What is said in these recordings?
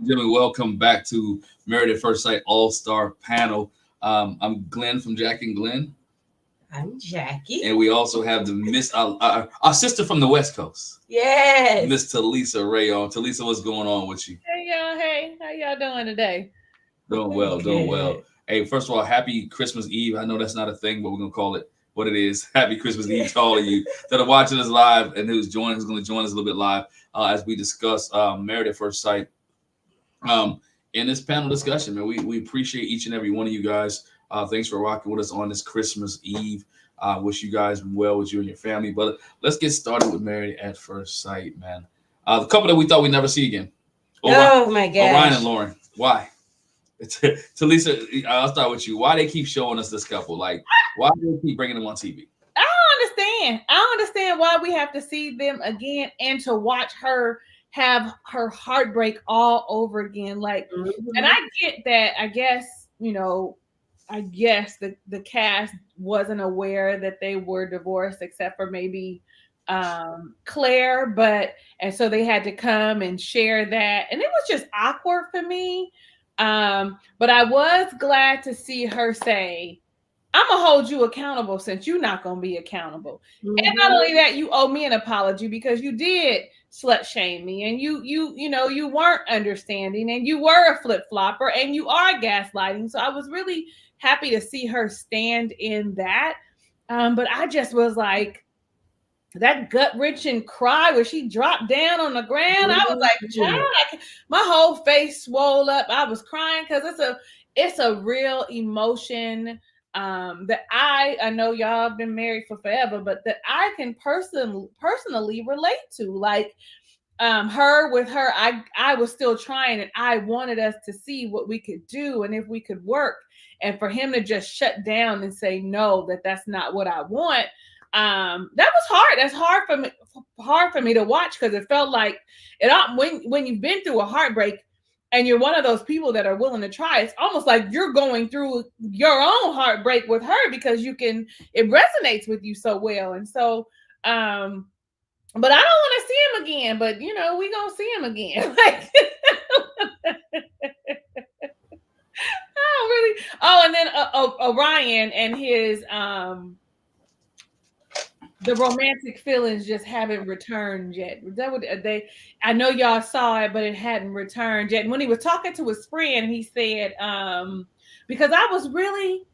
gentlemen, welcome back to Married at First Sight All Star Panel. I'm Glenn from Jack and Glenn, I'm Jackie. and we also have the Miss our sister from the West Coast, Yes. Miss Talisa Rayon. Talisa, what's going on with you? Hey y'all, hey, how y'all doing today? Doing well, doing well. Good. Hey, first of all, happy Christmas Eve. I know that's not a thing, but we're gonna call it what it is. Happy Christmas Eve to all of you that are watching us live and who's going to join us a little bit live as we discuss Married at First Sight. In this panel discussion, man, we appreciate each and every one of you guys. Thanks for rocking with us on this Christmas Eve. Wish you guys well with you and your family. But let's get started with Married at First Sight, man. The couple that we thought we'd never see again. Oh my gosh. Orion and Lauren. Why? Talisa, I'll start with you. Why they keep showing us this couple? Like, why do they keep bringing them on TV? I don't understand why we have to see them again and to watch her have her heartbreak all over again. Like, and I get that. I guess the cast wasn't aware that they were divorced, except for maybe Claire, and so they had to come and share that, and it was just awkward for me. But I was glad to see her say, I'm gonna hold you accountable since you're not gonna be accountable. And not only that, you owe me an apology because you did slut shame me, and you weren't understanding, and you were a flip flopper, and you are gaslighting. So I was really happy to see her stand in that. But I just was like, that gut wrenching cry where she dropped down on the ground. I was like, child, my whole face swole up. I was crying because it's a real emotion that I know y'all have been married for forever, but that I can personally relate to. Like her with her, I was still trying, and I wanted us to see what we could do and if we could work. And for him to just shut down and say no, that's not what I want. That was hard. That's hard for me to watch, because it felt like when you've been through a heartbreak and you're one of those people that are willing to try, it's almost like you're going through your own heartbreak with her, because it resonates with you so well. And so but I don't want to see him again, but we gonna see him again. Like I don't really. Oh, and then Orion and his the romantic feelings just haven't returned yet. I know y'all saw it, but it hadn't returned yet. And when he was talking to his friend, he said, because I was really,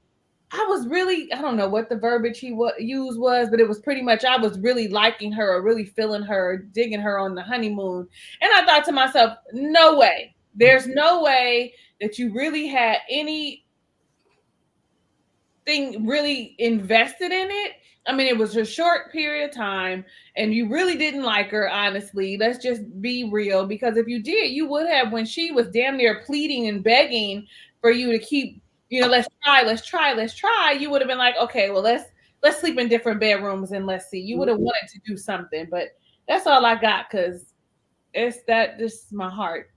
I don't know what the verbiage he used was, but it was pretty much, I was really liking her or really feeling her, digging her on the honeymoon. And I thought to myself, no way. There's no way that you really had anything really invested in it. I mean, it was a short period of time, and you really didn't like her, honestly. Let's just be real, because if you did, you would have, when she was damn near pleading and begging for you to keep, let's try. You would have been like, okay, well, let's sleep in different bedrooms and let's see. You would have wanted to do something, but that's all I got, because this is my heart.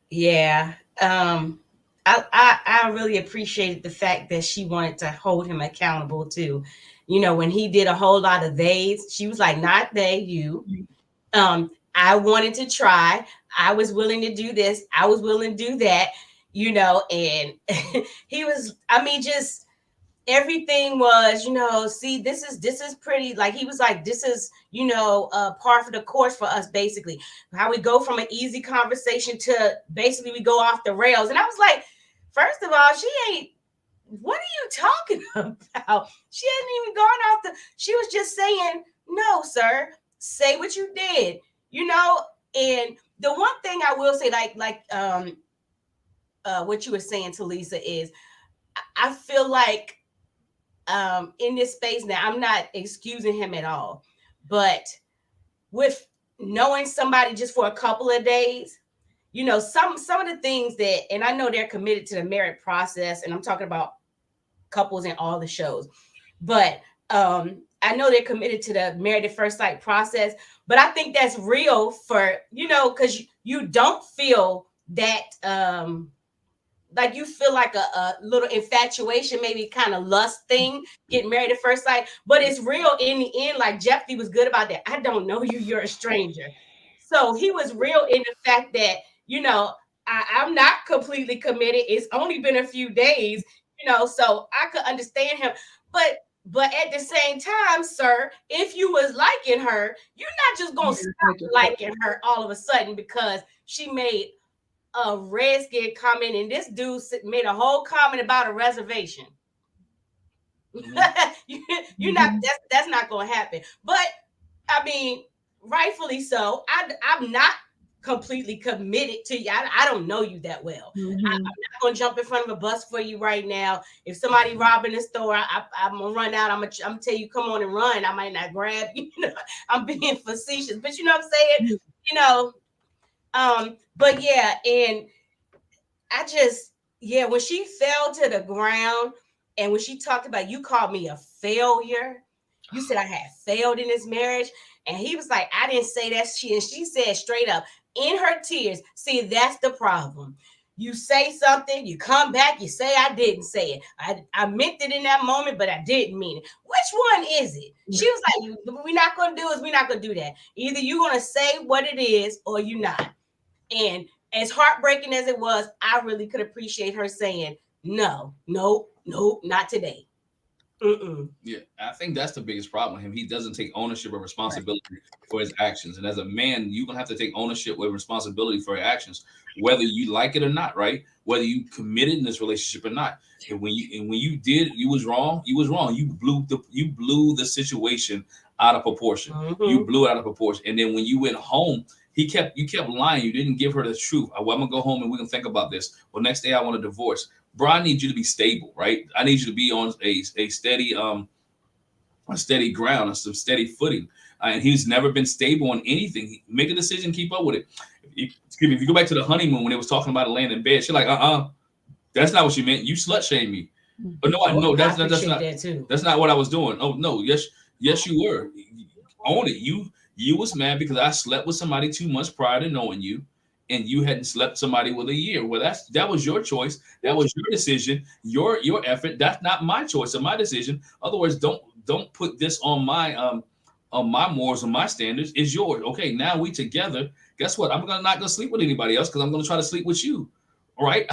Yeah. I really appreciated the fact that she wanted to hold him accountable too. When he did a whole lot of theys, she was like, not they, you. I wanted to try. I was willing to do this. I was willing to do that, and he was, just everything was, see, this is pretty, like he was like, this is, par for the course for us, basically. How we go from an easy conversation to basically we go off the rails. And I was like, first of all, what are you talking about? She hadn't even gone off she was just saying, no, sir, say what you did, and the one thing I will say, like what you were saying, Talisa, is I feel like in this space now, I'm not excusing him at all, but with knowing somebody just for a couple of days, some of the things that, and I know they're committed to the marriage process, and I'm talking about couples in all the shows, but I know they're committed to the Married at First Sight process, but I think that's real for, because you don't feel that like you feel like a little infatuation, maybe kind of lust thing, getting married at first sight, but it's real in the end. Like Jeffy was good about that. I don't know you, you're a stranger. So he was real in the fact that, I'm not completely committed. It's only been a few days, so I could understand him. But at the same time, sir, if you was liking her, you're not just gonna stop liking her all of a sudden because she made a Redskin comment, and this dude made a whole comment about a reservation. You're not. That's not gonna happen. But I mean, rightfully so. I'm not completely committed to you. I don't know you that well. I'm not gonna jump in front of a bus for you right now. If somebody robbing the store, I'm gonna run out. I'm gonna tell you, come on and run. I might not grab you. I'm being facetious, but you know what I'm saying. But yeah, and I just, when she fell to the ground, and when she talked about, you called me a failure. You said I had failed in this marriage. And he was like, I didn't say that. And she said straight up in her tears, see, that's the problem. You say something, you come back, you say I didn't say it. I meant it in that moment, but I didn't mean it. Which one is it? She was like, we're not going to do is we're not going to do that. Either you're going to say what it is or you're not. And as heartbreaking as it was, I really could appreciate her saying, no, not today. Yeah, I think that's the biggest problem with him. He doesn't take ownership or responsibility for his actions. And as a man, you're going to have to take ownership with responsibility for your actions, whether you like it or not, right? Whether you committed in this relationship or not. And when you did, you was wrong. You blew the situation out of proportion. You blew it out of proportion. And then when you went home, you kept lying. You didn't give her the truth. Well, I'm going to go home and we're going to think about this. Well, next day I want a divorce. Bro, I need you to be stable, right? I need you to be on a steady ground, on some steady footing. And he's never been stable on anything. Make a decision, keep up with it. If you go back to the honeymoon when they was talking about laying in bed, she's like, that's not what she meant. You slut shamed me. But no, that's not what I was doing. Oh no, yes, you were. Own it. You was mad because I slept with somebody 2 months prior to knowing you. And you hadn't slept somebody with a year. Well, that was your choice. That was your decision, your effort. That's not my choice or my decision. Otherwise, don't put this on my morals and my standards. It's yours. Okay, now we together. Guess what? I'm not gonna sleep with anybody else because I'm gonna try to sleep with you. All right.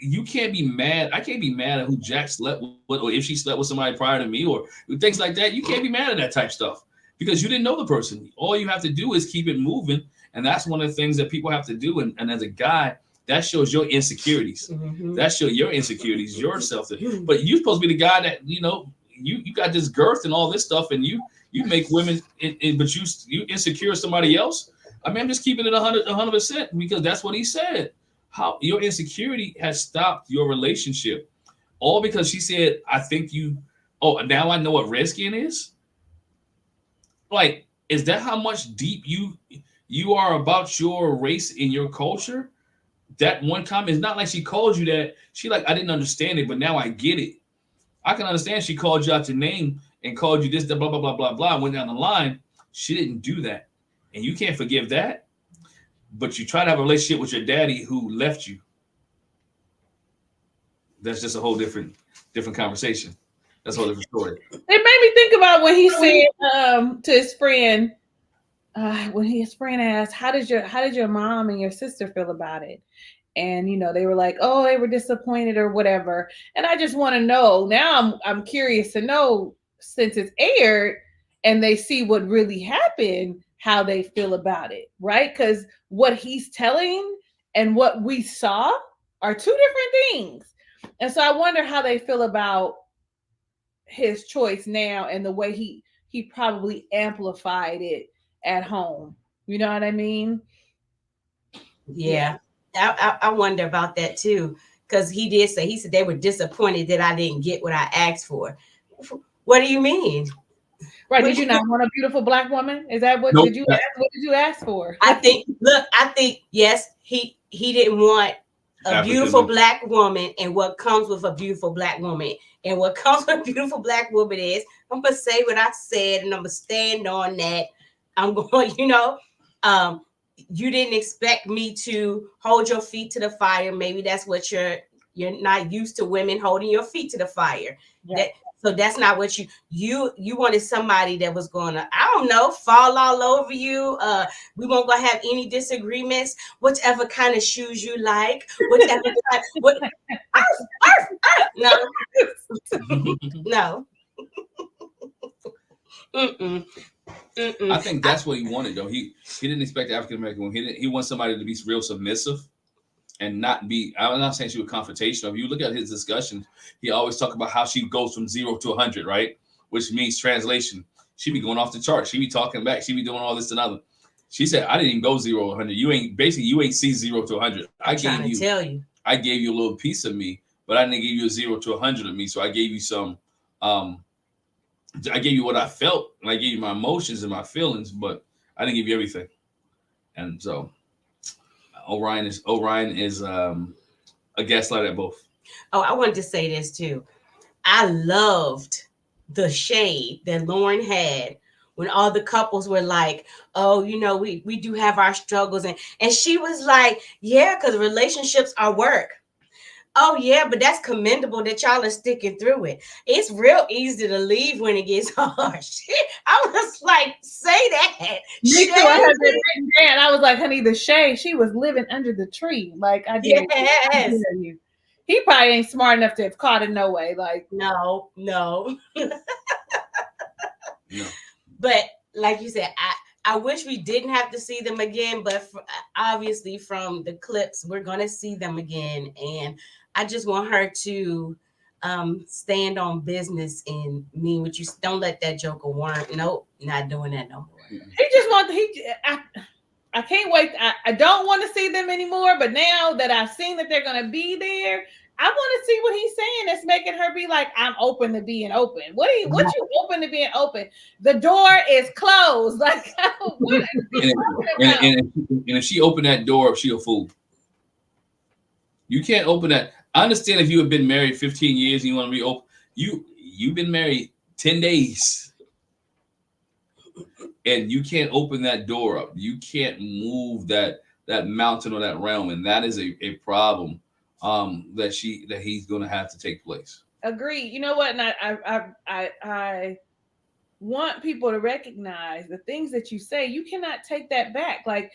You can't be mad. I can't be mad at who Jack slept with, or if she slept with somebody prior to me, or things like that. You can't be mad at that type stuff because you didn't know the person. All you have to do is keep it moving. And that's one of the things that people have to do. And as a guy, that shows your insecurities. That shows your insecurities, yourself. But you're supposed to be the guy that, you got this girth and all this stuff, and you make women, but you insecure somebody else. I mean, I'm just keeping it 100% because that's what he said. How your insecurity has stopped your relationship. All because she said, I think now I know what Redskin is? Like, is that how much deep you are about your race in your culture? That one comment is not like she called you that. She like, I didn't understand it, but now I get it. I can understand she called you out your name and called you this, blah, blah, blah, blah, blah, went down the line. She didn't do that. And you can't forgive that. But you try to have a relationship with your daddy who left you. That's just a whole different conversation. That's a whole different story. It made me think about when he said to his friend, when his friend asked, how did your mom and your sister feel about it? And they were like, oh, they were disappointed or whatever. And I just want to know now. I'm curious to know, since it's aired and they see what really happened, how they feel about it, right? Because what he's telling and what we saw are two different things. And so I wonder how they feel about his choice now and the way he probably amplified it at home. You know what I mean? Yeah. I wonder about that too, because he said they were disappointed that I didn't get what I asked for. What do you mean? Right. Did you not want a beautiful Black woman? Is that what did you ask? What did you ask for? I think yes, he didn't want a beautiful Black woman, and what comes with a beautiful Black woman. And what comes with a beautiful Black woman is, I'm gonna say what I said and I'm gonna stand on that. I'm going, you didn't expect me to hold your feet to the fire. Maybe that's what your You're not used to women holding your feet to the fire. Yeah. So that's not what you wanted somebody that was gonna, I don't know, fall all over you. We won't gonna have any disagreements. Whatever kind of shoes you like, whatever kind, no, no. Mm-mm. Mm-mm. I think that's what he wanted, though. He didn't expect the African American woman. He wants somebody to be real submissive and not be. I'm not saying she was confrontational. If you look at his discussions, he always talk about how she goes from 0 to 100, right? Which means translation. She be going off the chart. She be talking back. She be doing all this and other. She said, "I didn't even go 0 to 100. You ain't see 0 to 100. I gave you a little piece of me, but I didn't give you a 0 to 100 of me. So I gave you some." I gave you what I felt, and I gave you my emotions and my feelings, but I didn't give you everything. And so, Orion is a gaslight at both. Oh, I wanted to say this too. I loved the shade that Lauren had when all the couples were like, "Oh, we do have our struggles," and she was like, "Yeah, because relationships are work." Oh yeah, but that's commendable that y'all are sticking through it. It's real easy to leave when it gets hard. I was like, say that. Me too. I had it written down. I was like, honey, the shade. She was living under the tree. Like I did. Yes. He probably ain't smart enough to have caught it no way. Like no. No. But like you said, I wish we didn't have to see them again, but obviously from the clips, we're going to see them again. And I just want her to stand on business and mean what you don't let that joker warrant. Nope, not doing that no more. He just wants I can't wait. I don't want to see them anymore, but now that I've seen that they're going to be there, I want to see what he's saying that's making her be like, I'm open to being open. What you open to being open? The door is closed. Like, what and if she opened that door, she a fool. You can't open that. I understand if you have been married 15 years and you want to reopen. You've been married 10 days. And you can't open that door up. You can't move that mountain or that realm. And that is a problem. That he's going to have to take place. Agree. You know what? And I want people to recognize the things that you say. You cannot take that back. Like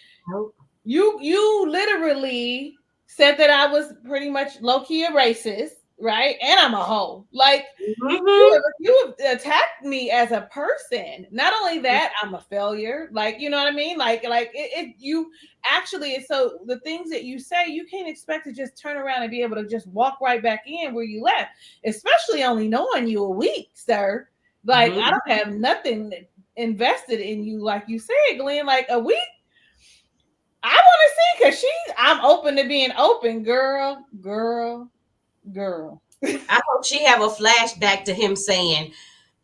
you literally said that I was pretty much low-key a racist, right? And I'm a hoe. Like you have attacked me as a person. Not only that, I'm a failure. Like, you know what I mean? Like you actually, so the things that you say, you can't expect to just turn around and be able to just walk right back in where you left, especially only knowing you a week, sir. Like I don't have nothing invested in you, like you said, Glenn, like a week. I want to see, because I'm open to being open, girl. I hope she have a flashback to him saying,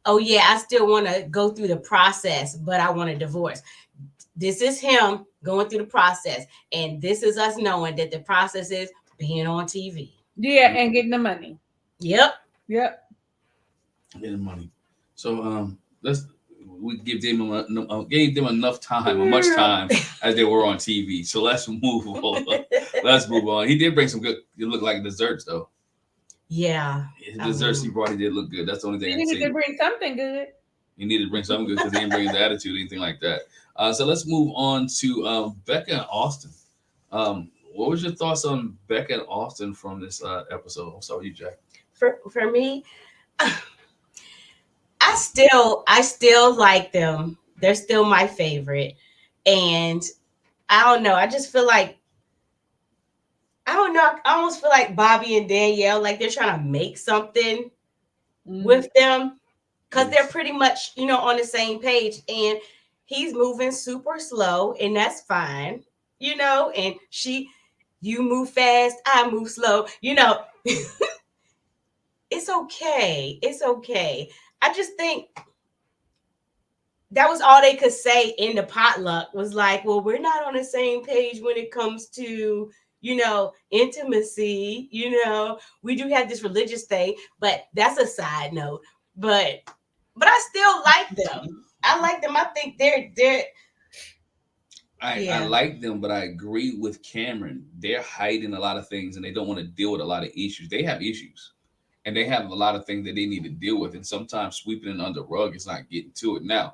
"Oh yeah, I still want to go through the process, but I want a divorce." This is him going through the process, and this is us knowing that the process is being on TV. Yeah, and getting the money. Yep. Getting money. So we gave them enough time, or much time, as they were on TV. So let's move on. He did bring some good. It looked like desserts though. Yeah. His desserts he brought, he did look good. That's the only thing. He needed to bring something good. He needed to bring something good because he didn't bring his attitude or anything like that. So let's move on to Becca and Austin. What was your thoughts on Becca and Austin from this episode? I'm sorry, you, Jack. For me, I still like them. They're still my favorite. And I don't know. I just feel like, I don't know. I almost feel like Bobby and Danielle, like they're trying to make something with them, because they're pretty much, on the same page. And he's moving super slow, and that's fine, and you move fast, I move slow, It's okay. It's okay. I just think that was all they could say in the potluck, was like, well, we're not on the same page when it comes to, intimacy. We do have this religious thing, but that's a side note. But I still like them. I like them. I think they're I like them, but I agree with Cameron. They're hiding a lot of things and they don't want to deal with a lot of issues. They have issues and they have a lot of things that they need to deal with. And sometimes sweeping it under the rug is not getting to it. Now,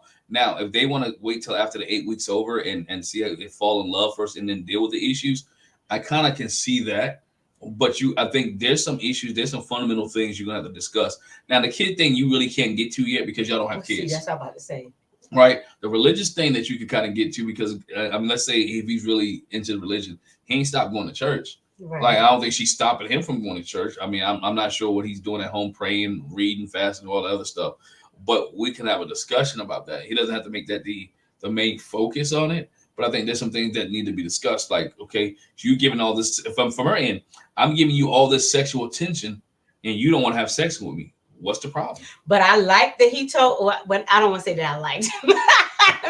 if they want to wait till after the 8 weeks over and see how they fall in love first and then deal with the issues, I kind of can see that. But I think there's some issues, there's some fundamental things you're gonna have to discuss. Now, the kid thing you really can't get to yet because y'all don't have kids. That's what I'm about to say. Right, the religious thing that you could kind of get to because let's say if he's really into religion, he ain't stopped going to church. Right. Like I don't think she's stopping him from going to church. I mean, I'm not sure what he's doing at home, praying, reading, fasting, all the other stuff. But we can have a discussion about that. He doesn't have to make that the main focus on it. But I think there's some things that need to be discussed. Like, okay, so you giving all this from her end, I'm giving you all this sexual attention, and you don't want to have sex with me. What's the problem? But I like that he told, but I don't want to say that I liked. Let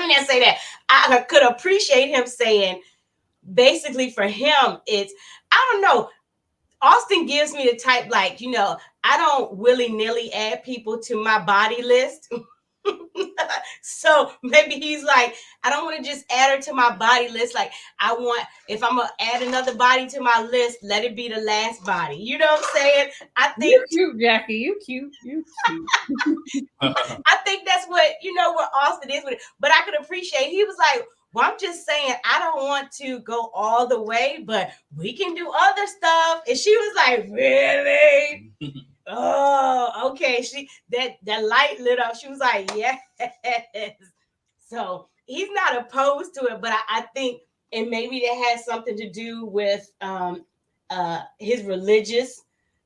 me not say that. I could appreciate him saying, basically for him, it's, I don't know. Austin gives me the type, like, I don't willy-nilly add people to my body list. So maybe he's like, I don't want to just add her to my body list. Like, I want, if I'm going to add another body to my list, let it be the last body. You know what I'm saying? I think you cute, Jackie. You cute. I think that's what Austin is with it. But I could appreciate, he was like, well, I'm just saying, I don't want to go all the way, but we can do other stuff. And she was like, really? Oh, okay. That light lit up. She was like, yes. So he's not opposed to it, but I think, and maybe that has something to do with his religious.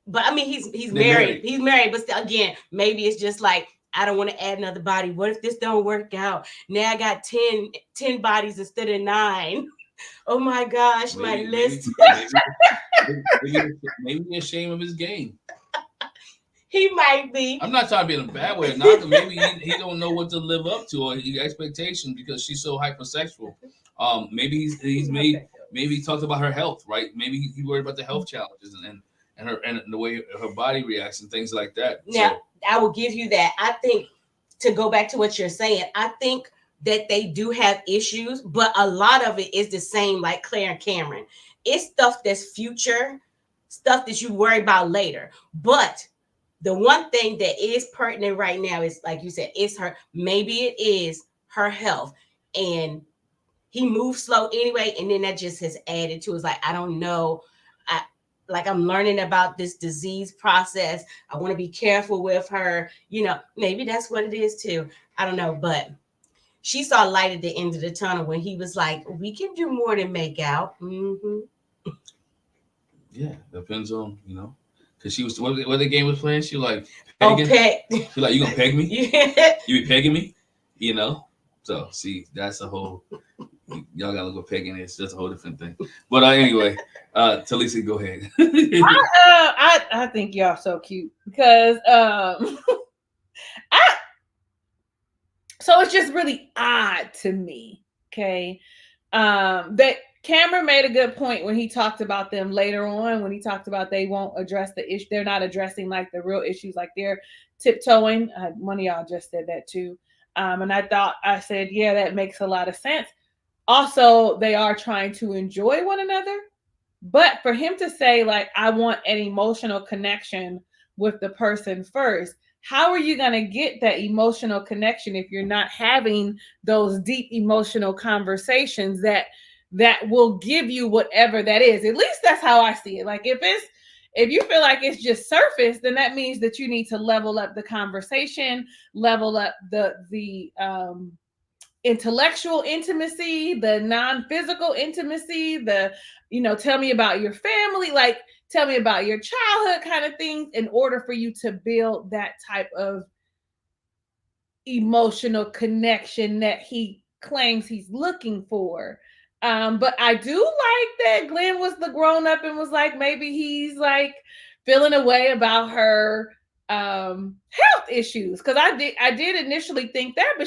But I mean, he's married. He's married, but still, again, maybe it's just like, I don't want to add another body. What if this don't work out? Now I got 10 bodies instead of 9. Oh my gosh, my list. Maybe ashamed of his game. He might be. I'm not trying to be in a bad way. Not maybe he don't know what to live up to or his expectations because she's so hypersexual. Maybe maybe he talked about her health, right? Maybe he worried about the health challenges and the way her body reacts and things like that. Now, I will give you that. I think, to go back to what you're saying, I think that they do have issues, but a lot of it is the same, like Claire and Cameron. It's stuff that's future, stuff that you worry about later. But the one thing that is pertinent right now is, like you said, it's her. Maybe it is her health. And he moves slow anyway. And then that just has added to it. It's like, I don't know. I'm learning about this disease process. I want to be careful with her. Maybe that's what it is too. I don't know. But she saw light at the end of the tunnel when he was like, we can do more than make out. Mm-hmm. Yeah, depends on, because she was, what the game was playing, she like, peg. She like, you gonna peg me? Yeah. You be pegging me? So see, that's a whole, y'all gotta go pegging. It's just a whole different thing. But anyway, Talisa, go ahead. I think y'all so cute because so it's just really odd to me. Okay, that Cameron made a good point when he talked about them later on, when he talked about they won't address the issue. They're not addressing like the real issues, like they're tiptoeing. One of y'all just said that too. And I said, yeah, that makes a lot of sense. Also, they are trying to enjoy one another. But for him to say, like, I want an emotional connection with the person first, how are you going to get that emotional connection if you're not having those deep emotional conversations that will give you whatever that is? At least that's how I see it. Like, if you feel like it's just surface, then that means that you need to level up the conversation, level up the intellectual intimacy, the non-physical intimacy, tell me about your family, like tell me about your childhood kind of things, in order for you to build that type of emotional connection that he claims he's looking for. But I do like that Glenn was the grown up and was like, maybe he's like feeling a way about her health issues. Cause I did initially think that, but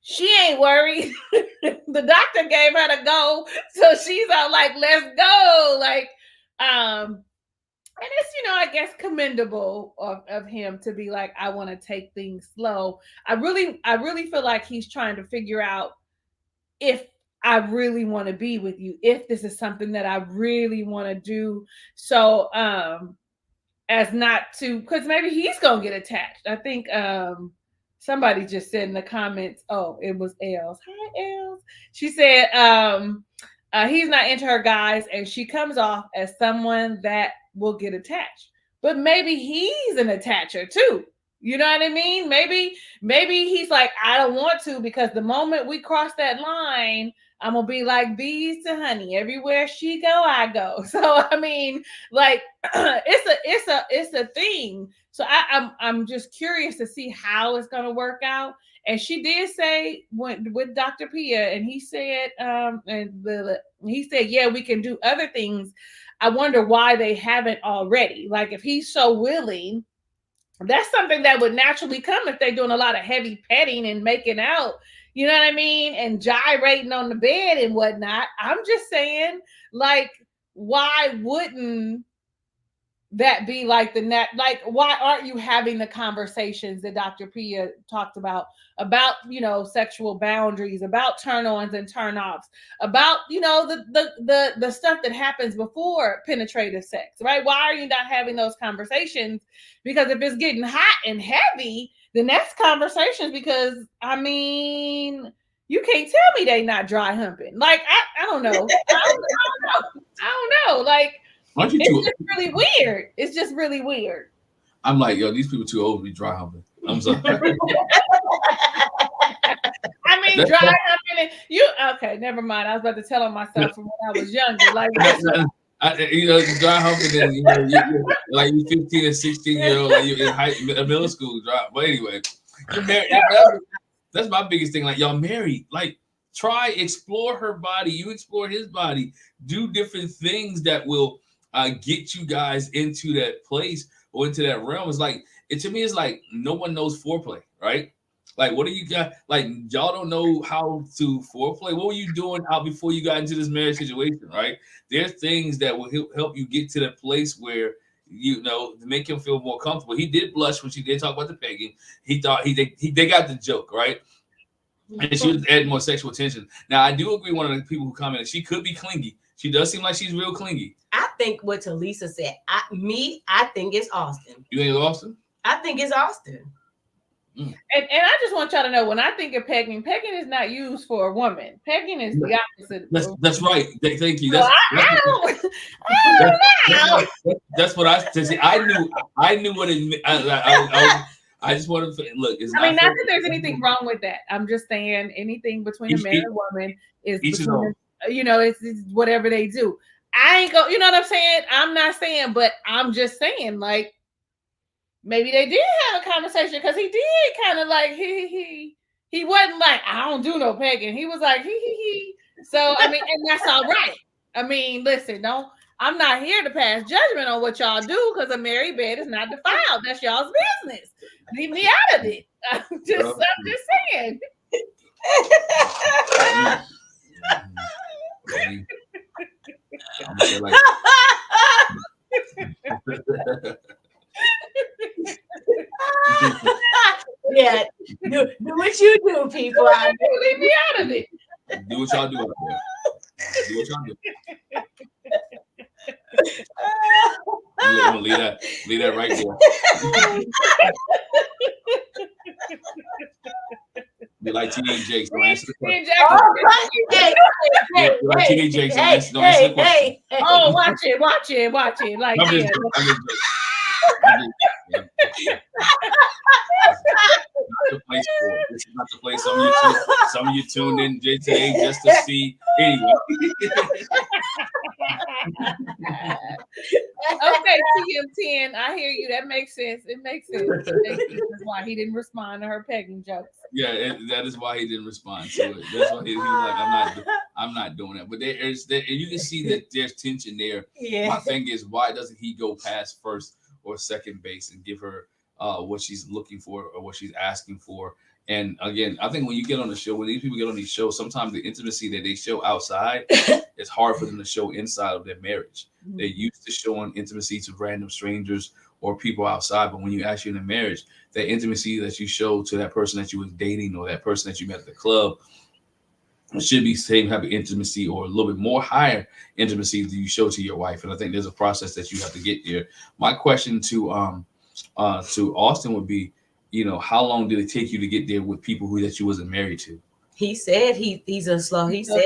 she ain't worried. The doctor gave her to go. So she's all like, let's go. Like, and it's, I guess commendable of him to be like, I want to take things slow. I really feel like he's trying to figure out if I really want to be with you, if this is something that I really want to do. So as not to, because maybe he's gonna get attached. I think somebody just said in the comments, oh, it was Els. Hi, Els. She said he's not into her guys, and she comes off as someone that will get attached. But maybe he's an attacher too. You know what I mean? Maybe he's like, I don't want to, because the moment we cross that line, I'm gonna be like bees to honey. Everywhere she go, I go. So I mean, like, it's a thing. So I'm just curious to see how it's gonna work out. And she did say with Dr. Pia, and he said, he said, yeah, we can do other things. I wonder why they haven't already. Like, if he's so willing, that's something that would naturally come if they're doing a lot of heavy petting and making out, you know what I mean? And gyrating on the bed and whatnot. I'm just saying, like, why wouldn't that be like the net? Like, why aren't you having the conversations that Dr. Pia talked about, you know, sexual boundaries, about turn-ons and turn-offs, about, you know, the stuff that happens before penetrative sex, right? Why are you not having those conversations? Because if it's getting hot and heavy, then that's conversations. Because I mean, you can't tell me they not dry humping. Like, I don't know. I don't know. Like, Aren't you it's just really weird. It's just really weird. I'm like, yo, these people too old to be dry humping. I'm sorry. I mean, dry humping. Okay? Never mind. I was about to tell on myself from when I was younger. Like, you know, dry humping, and you know, like you 15 and 16-year-old, like you in middle school, dry. But anyway, you're married. That's my biggest thing. Like, y'all married, like, try, explore her body. You explore his body. Do different things that will get you guys into that place or into that realm. It's like, to me, it's like no one knows foreplay, right? Like, what do you got? Like, y'all don't know how to foreplay. What were you doing out before you got into this marriage situation, right? There's things that will help you get to that place where, you know, to make him feel more comfortable. He did blush when she did talk about the pegging. He thought they got the joke, right? And she was adding more sexual tension. Now, I do agree. One of the people who commented, she could be clingy. She does seem like she's real clingy. I think what Talisa said. I think it's Austin. You think it's Austin? I think it's Austin. And I just want y'all to know, when I think of pegging is not used for a woman. Pegging is the opposite. That's right. Thank you. That's what I see. I knew what it meant. I just wanted to look. Not that there's anything wrong with that. I'm just saying anything between a man and a woman is between, you know, it's whatever they do. I ain't go. You know what I'm saying? I'm not saying, but I'm just saying, like, maybe they did have a conversation, because he did kind of like he wasn't like, I don't do no pegging. He was like he. So I mean, and that's all right. I mean, listen, I'm not here to pass judgment on what y'all do, because a married bed is not defiled. That's y'all's business. Leave me out of it. I'm just saying. Yeah, do what you do, people. Leave me out of it. Do what y'all do out there. Do what y'all do. I'm gonna leave that right there. Be like TD Jakes, don't answer the question. Like TD Jakes, don't answer the question. Oh, watch it. Like, I'm just This is not the place. Some of you tuned in today just to see. Anyway. Okay, TM10, I hear you. That makes sense. It makes sense. That's why he didn't respond to her pegging jokes. Yeah, that is why he didn't respond to it. That's why he was like, I'm not doing that. But you can see that there's tension there. Yeah. My thing is, why doesn't he go past first or second base and give her what she's looking for or what she's asking for? And again, I think when you get on the show, when these people get on these shows, sometimes the intimacy that they show outside, it's hard for them to show inside of their marriage. Mm-hmm. They're used to showing intimacy to random strangers or people outside. But when you actually in a marriage, that intimacy that you show to that person that you was dating or that person that you met at the club, it should be same type of intimacy or a little bit more higher intimacy that you show to your wife. And I think there's a process that you have to get there. My question to Austin would be, how long did it take you to get there with people that you wasn't married to? He said he's a slow. He said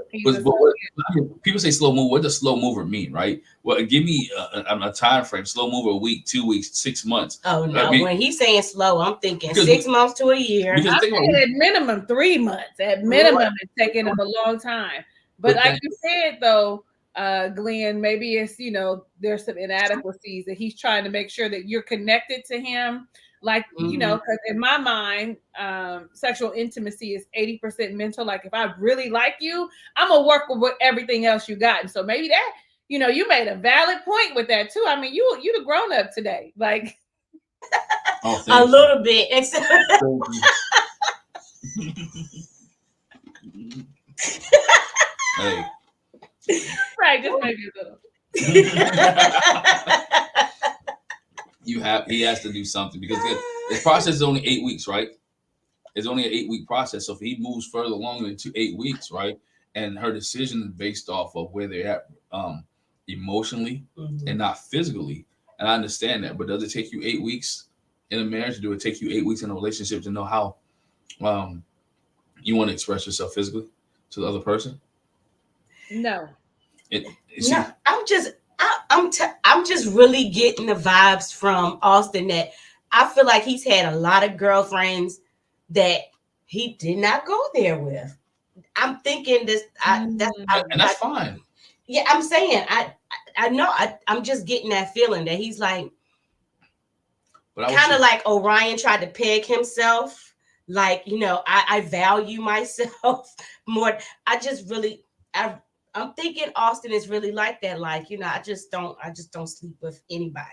people say slow move. What does slow mover mean, right? Well, give me a time frame. Slow mover, a week, 2 weeks, 6 months. Oh no! When he's saying slow, I'm thinking 6 months to a year. I'm saying at minimum 3 months. At minimum, it's taking him a long time. But like you said, though, Glenn, maybe it's there's some inadequacies that he's trying to make sure that you're connected to him. Like, because in my mind, sexual intimacy is 80% mental. Like, if I really like you, I'm going to work with everything else you got. And so maybe that, you made a valid point with that too. I mean, you the grown up today. Like, a little bit. Hey. Right, just maybe a little. He has to do something because the process is only 8 weeks, right? It's only an 8-week process. So if he moves further along into 8 weeks, right, and her decision is based off of where they're at emotionally and not physically, and I understand that, but does it take you 8 weeks in a marriage? Do it take you 8 weeks in a relationship to know how you want to express yourself physically to the other person? No. No, I'm just really getting the vibes from Austin that I feel like he's had a lot of girlfriends that he did not go there with. I'm thinking this, and that's fine. Yeah, I'm saying I know I'm just getting that feeling that he's like kind of like Orion tried to peg himself. Like, I value myself more. I'm thinking Austin is really like that. Like, I just don't sleep with anybody.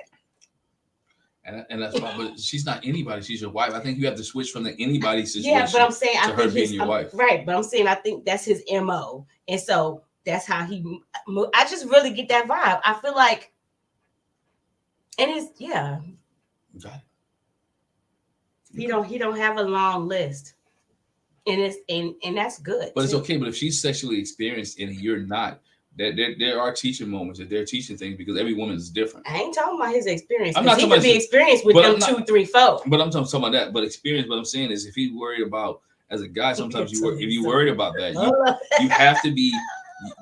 And that's fine, but she's not anybody. She's your wife. I think you have to switch from the anybody situation. Yeah, but I'm saying to her being your wife. Right, but I'm saying I think that's his MO, and so that's how he. I just really get that vibe. I feel like, and it's Got it. He don't have a long list. And it's and that's good. But it's okay. But if she's sexually experienced and you're not, there are teaching moments that they're teaching things because every woman is different. I ain't talking about his experience. I'm not talking about experienced with them 2, 3, 4. But I'm talking about that. But experience. What I'm saying is, if he's worried about as a guy, sometimes if you're worried about that, you have to be.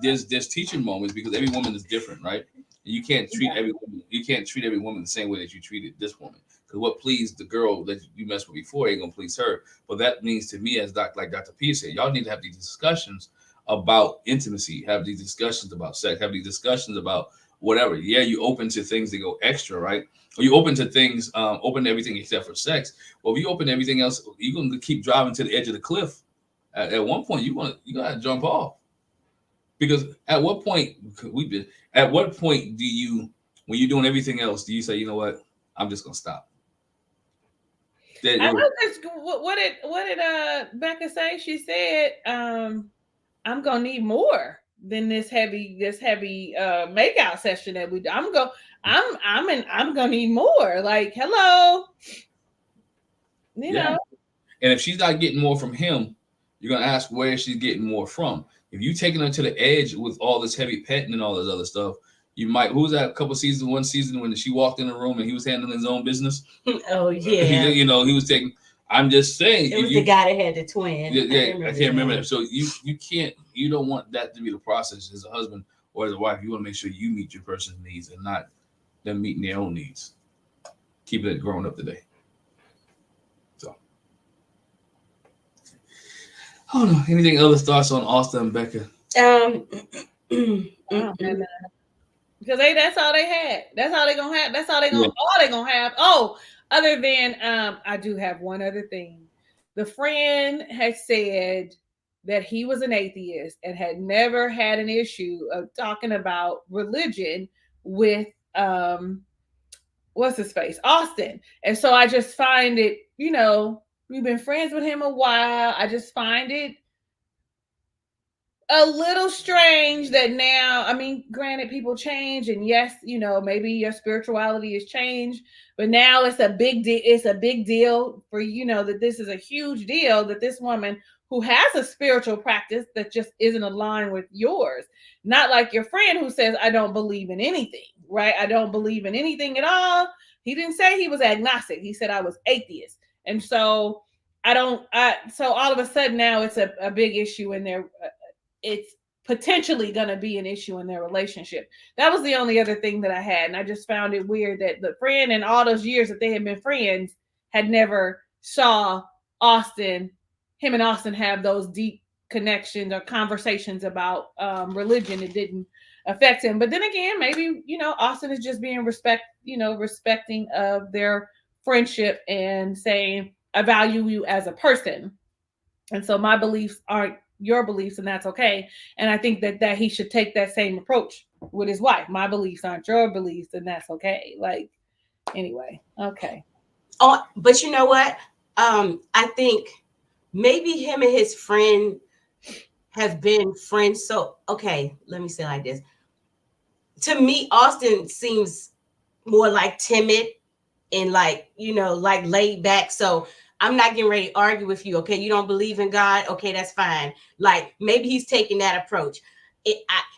There's teaching moments because every woman is different, right? You can't treat every woman. You can't treat every woman the same way that you treated this woman. Because what pleased the girl that you messed with before ain't gonna please her. But that means to me, as like Dr. P said, y'all need to have these discussions about intimacy, have these discussions about sex, have these discussions about whatever. Yeah, you open to things that go extra, right? Or you open to things, open to everything except for sex. Well, if you open everything else, you're gonna keep driving to the edge of the cliff. At one point, you gotta jump off. Because at what point do you, when you're doing everything else, do you say, you know what, I'm just gonna stop? I know this. What did Becca say? She said, "I'm gonna need more than this heavy makeout session that we do. I'm gonna need more. Like, hello, you know." And if she's not getting more from him, you're gonna ask where she's getting more from. If you taking her to the edge with all this heavy petting and all this other stuff, you might. Who was that? One season when she walked in the room and he was handling his own business. Oh yeah. He was taking. I'm just saying. It was the guy that had the twin. Yeah, I can't remember that. So you can't. You don't want that to be the process as a husband or as a wife. You want to make sure you meet your person's needs and not them meeting their own needs. Keep it growing up today. So, I don't know. Anything other thoughts on Austin and Becca? Because that's all they had. That's all they're gonna have. That's all they're gonna have. Oh, other than I do have one other thing. The friend has said that he was an atheist and had never had an issue of talking about religion with what's his face? Austin. And so I just find it, we've been friends with him a while. I just find it a little strange that now, I mean, granted, people change, and yes, maybe your spirituality has changed, but now it's a big deal. It's a big deal for that this is a huge deal that this woman who has a spiritual practice that just isn't aligned with yours. Not like your friend who says, I don't believe in anything, right? I don't believe in anything at all. He didn't say he was agnostic. He said I was atheist. And so so all of a sudden now it's a big issue in their, it's potentially going to be an issue in their relationship. That was the only other thing that I had. And I just found it weird that the friend in all those years that they had been friends had never saw him and Austin have those deep connections or conversations about religion. It didn't affect him. But then again, maybe, Austin is just being respecting of their friendship and saying, I value you as a person. And so my beliefs aren't your beliefs, and that's okay. And I think that he should take that same approach with his wife. My beliefs aren't your beliefs, and that's okay. Like, anyway, okay. Oh, but you know what? I think maybe him and his friend have been friends. So, okay, let me say it like this. To me, Austin seems more like timid and like laid back. So I'm not getting ready to argue with you. Okay, you don't believe in God. Okay, that's fine. Like maybe he's taking that approach.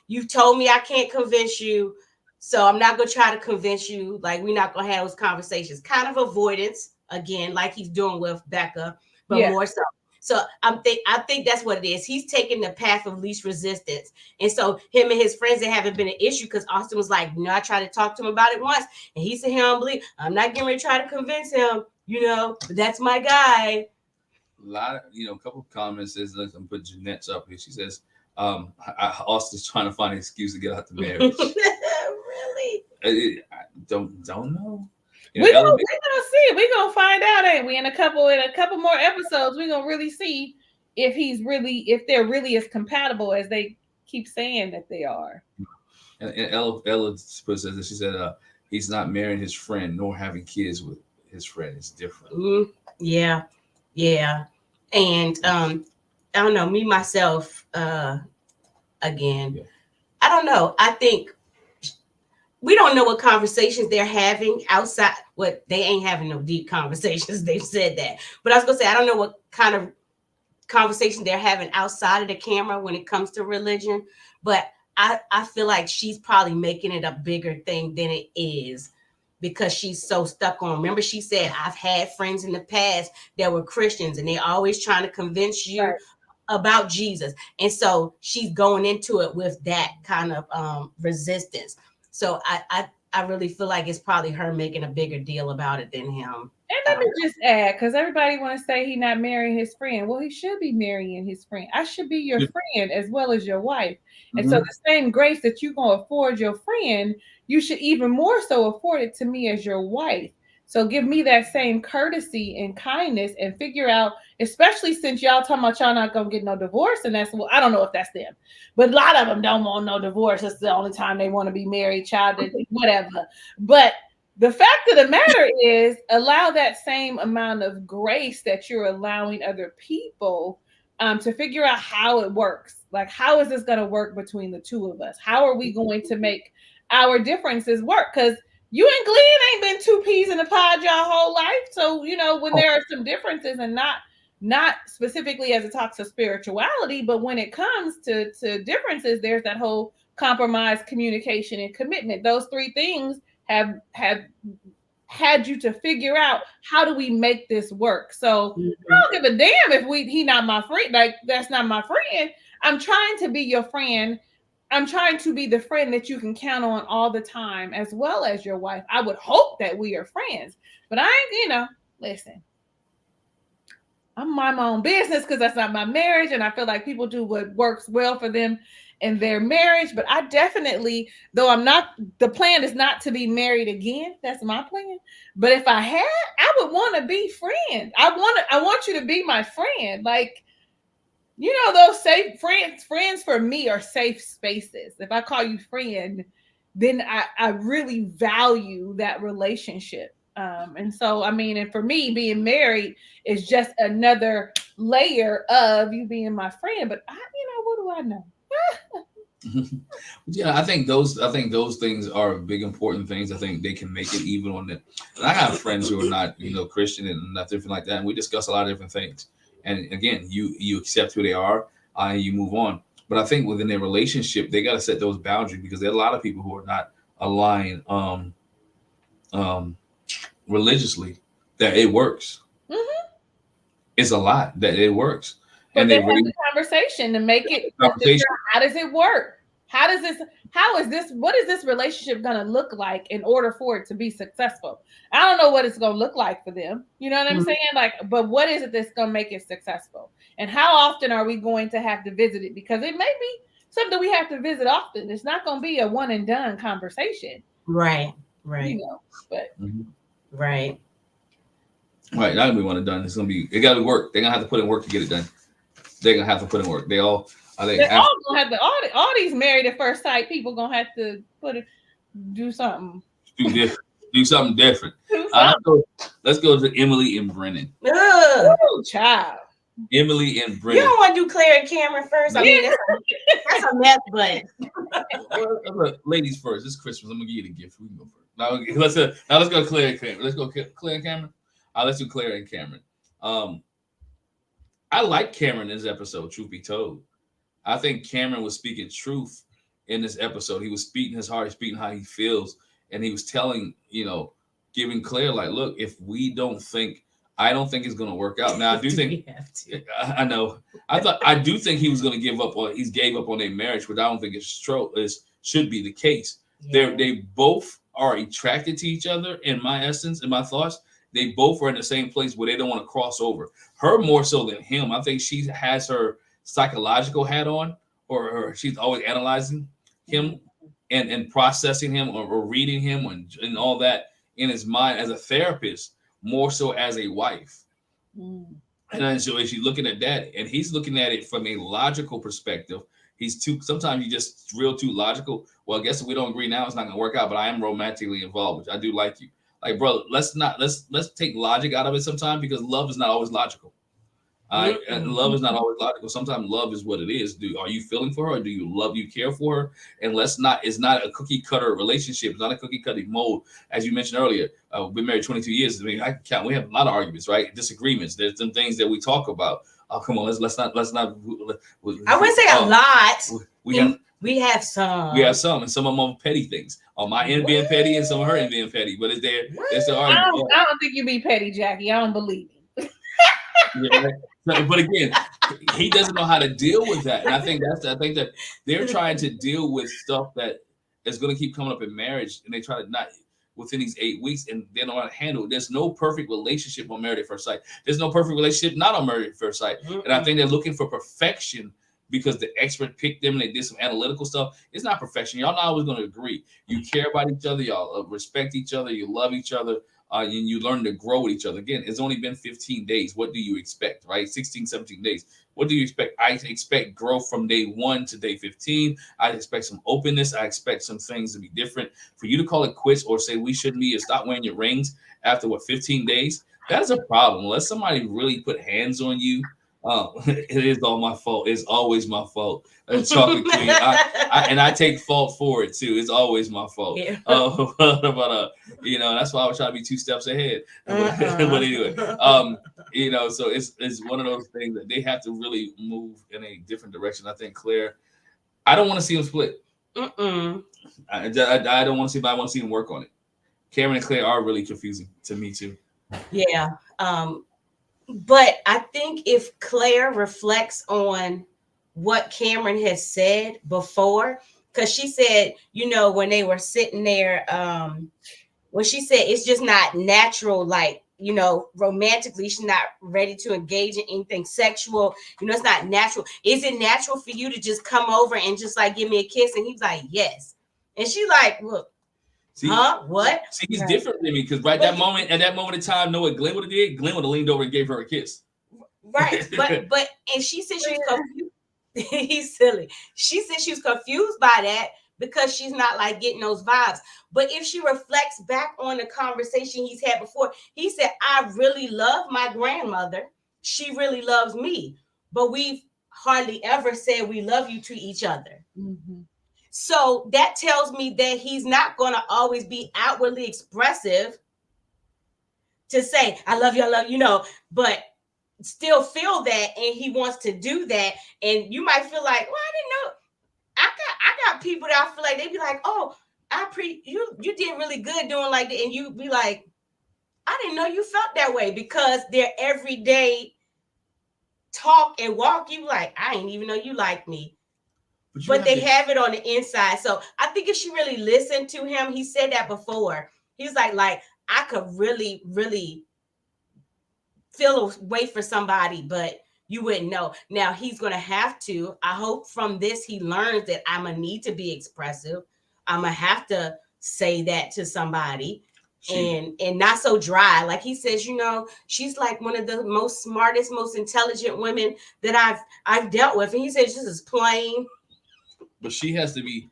You've told me I can't convince you, so I'm not gonna try to convince you. Like we're not gonna have those conversations. Kind of avoidance again, like he's doing with Becca, but more so. So I think that's what it is. He's taking the path of least resistance. And so him and his friends, they haven't been an issue because Austin was like, I tried to talk to him about it once. And he said, he don't believe. I'm not getting ready to try to convince him, but that's my guy. A lot of, a couple of comments is, I'm putting Jeanette's up here. She says, Austin's trying to find an excuse to get out the marriage. Really? I don't know. We're gonna see. We're gonna find out, ain't we? In a couple more episodes, we're gonna really see if they're really as compatible as they keep saying that they are. And Ella says that she said he's not marrying his friend nor having kids with his friend. It's different. Yeah. And I don't know, me myself, again. Yeah. I don't know. I think we don't know what conversations they're having outside. They ain't having no deep conversations. They've said that. But I was going to say, I don't know what kind of conversation they're having outside of the camera when it comes to religion. But I feel like she's probably making it a bigger thing than it is because she's so stuck on. Remember, she said, I've had friends in the past that were Christians and they're always trying to convince you about Jesus. And so she's going into it with that kind of resistance. So I really feel like it's probably her making a bigger deal about it than him. And let me just add, because everybody want to say he's not marrying his friend. Well, he should be marrying his friend. I should be your friend as well as your wife. And so the same grace that you're going to afford your friend, you should even more so afford it to me as your wife. So give me that same courtesy and kindness and figure out, especially since y'all talking about y'all not going to get no divorce. And that's, well, I don't know if that's them, but a lot of them don't want no divorce. That's the only time they want to be married, child, whatever. But the fact of the matter is allow that same amount of grace that you're allowing other people to figure out how it works. Like, how is this going to work between the two of us? How are we going to make our differences work? Because you and Glenn ain't been two peas in a pod y'all whole life. So, when there are some differences and not specifically as it talks of spirituality, but when it comes to differences, there's that whole compromise, communication, and commitment. Those three things have had you to figure out, how do we make this work? So I don't give a damn if he not my friend. Like, that's not my friend. I'm trying to be your friend. I'm trying to be the friend that you can count on all the time, as well as your wife. I would hope that we are friends, but I ain't, listen, I'm my own business because that's not my marriage. And I feel like people do what works well for them in their marriage. But I definitely, though the plan is not to be married again. That's my plan. But if I had, I would want to be friends. I want you to be my friend. Like, those safe friends for me are safe spaces. If I call you friend, then I really value that relationship. And so, and for me, being married is just another layer of you being my friend. But what do I know? Yeah, I think those things are big, important things. I think they can make it even on the. And I have friends who are not, Christian and not different like that, and we discuss a lot of different things. and again, you accept who they are, and you move on. But I think within their relationship, they got to set those boundaries because there are a lot of people who are not aligned um, religiously that it works. Mm-hmm. It's a lot that it works, But and they they have really the conversation to make it conversation. how does it work? How is this, what is this relationship going to look like in order for it to be successful? I don't know what it's going to look like for them. You know what I'm saying? Like, but what is it that's going to make it successful? And how often are we going to have to visit it? Because it may be something we have to visit often. It's not going to be a one and done conversation. Right. You know, but Right. Not gonna be one and done. It's gonna be. It gotta be work. They're gonna have to put in work to get it done. They're gonna have to put in work. They all. I think. they're all gonna have to. All these married at first sight people gonna have to do something. Do something different. Let's go to Emily and Brennan. Oh, child. Emily and You Brennan. don't want to do Claire and Cameron first. I mean, that's a mess, but Look, ladies first. It's Christmas. I'm gonna give you the gift. We can go first. Now let's go Claire and Cameron. Let's go Claire and Cameron. Let's do Claire and Cameron. I like Cameron in this episode. Truth be told, I think Cameron was speaking truth in this episode. He was speaking his heart, speaking how he feels, and he was telling, giving Claire like, look, if we don't think. I don't think it's going to work out. Now I do think I know. I do think he was going to give up on. He's gave up on their marriage, but I don't think it's true. It should be the case. Yeah. They both are attracted to each other. In my essence, in my thoughts, they both are in the same place where they don't want to cross over. Her more so than him. I think she has her psychological hat on, or she's always analyzing him and processing him or reading him and all that in his mind as a therapist. More so as a wife. And then so she's looking at that, and he's looking at it from a logical perspective. Sometimes you just real too logical. Well, I guess if we don't agree now, it's not gonna work out, but I am romantically involved, which I do like you. Like, brother, let's take logic out of it sometimes because love is not always logical. And love is not always logical. Sometimes love is what it is. Are you feeling for her? Or do you care for her? And it's not a cookie cutter relationship. It's not a cookie cutter mold. As you mentioned earlier, we've been married 22 years. I mean, we have a lot of arguments, right? Disagreements. There's some things that we talk about. Oh, come on, let's not. I wouldn't say a lot. We have some. We have some, and some of them are petty things. On my end being petty, and some of her end being petty. But it's the argument. I don't think you be petty, Jackie. I don't believe it. Yeah. But again, he doesn't know how to deal with that, and I think that they're trying to deal with stuff that is going to keep coming up in marriage, and they try to not within these 8 weeks, and they don't know how to handle it. There's no perfect relationship on Married at First Sight. There's no perfect relationship not on Married at First Sight, and I think they're looking for perfection because the expert picked them and they did some analytical stuff. It's not perfection. Y'all not always going to agree. You care about each other. Y'all respect each other. You love each other. And you learn to grow with each other. Again, it's only been 15 days. What do you expect, right? 16, 17 days. What do you expect? I expect growth from day 1 to day 15. I expect some openness. I expect some things to be different. For you to call it quits or say we shouldn't be or stop wearing your rings after, 15 days? That's a problem. Unless somebody really put hands on you, it is all my fault. It's always my fault. Chocolate Queen. I take fault for it too. It's always my fault. Yeah. But that's why I was trying to be 2 steps ahead. But anyway, so it's one of those things that they have to really move in a different direction. I think Claire, I don't want to see them split. I don't want to see, but I want to see them work on it. Cameron and Claire are really confusing to me too. Yeah. But I think if Claire reflects on what Cameron has said before, because she said, when they were sitting there, when she said it's just not natural, like, romantically, she's not ready to engage in anything sexual. It's not natural. Is it natural for you to just come over and just like give me a kiss? And he's like, yes. And she's like, look. See, what? See, he's different than me because at that moment in time, know what Glenn would have did? Glenn would have leaned over and gave her a kiss. Right. But and she said she was confused. He's silly. She said she was confused by that because she's not like getting those vibes. But if she reflects back on the conversation he's had before, he said, I really love my grandmother. She really loves me. But we've hardly ever said we love you to each other. Mm-hmm. So that tells me that he's not going to always be outwardly expressive to say, I love you, but still feel that and he wants to do that. And you might feel like, well, I didn't know. I got people that I feel like they be like, oh, you did really good doing like that. And you be like, I didn't know you felt that way, because their everyday talk and walk, you like, I didn't even know you like me. But they have it on the inside. So I think if she really listened to him, he said that before. He was like I could really, really feel a way for somebody, but you wouldn't know. Now he's gonna have to. I hope from this he learns that I'm gonna need to be expressive. I'm gonna have to say that to somebody, and not so dry. Like he says, she's like one of the most smartest, most intelligent women that I've dealt with. And he says this is plain. But she has to be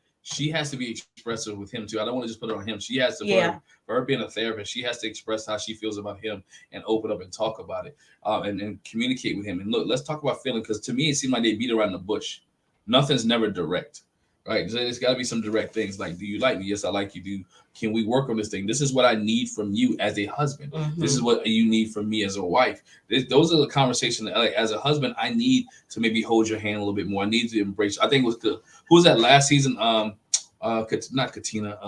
expressive with him too. I don't want to just put it on him. She has to, for her being a therapist, she has to express how she feels about him and open up and talk about it, and communicate with him. And look, let's talk about feeling, because to me it seemed like they beat around the bush. Nothing's never direct, right? There's got to be some direct things, like, do you like me? Yes, I like you. Can we work on this thing? This is what I need from you as a husband. Mm-hmm. This is what you need from me as a wife. Those are the conversations that, like, as a husband, I need to maybe hold your hand a little bit more. I need to embrace. I think it was who was that last season? Not Katina.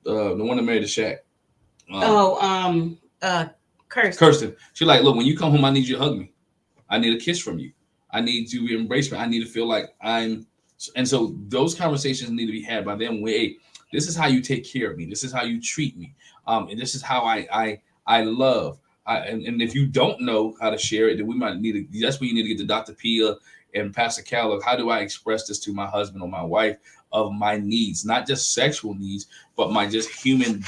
The one that married the Shaq. Kirsten. She's like, look, when you come home, I need you to hug me. I need a kiss from you. I need you to embrace me. I need to feel like I'm. And so those conversations need to be had by them. Hey, this is how you take care of me. This is how you treat me. And this is how I love. And if you don't know how to share it, then we might need to. That's where you need to get to Dr. Pia and Pastor Cal. Of how do I express this to my husband or my wife, of my needs, not just sexual needs, but my just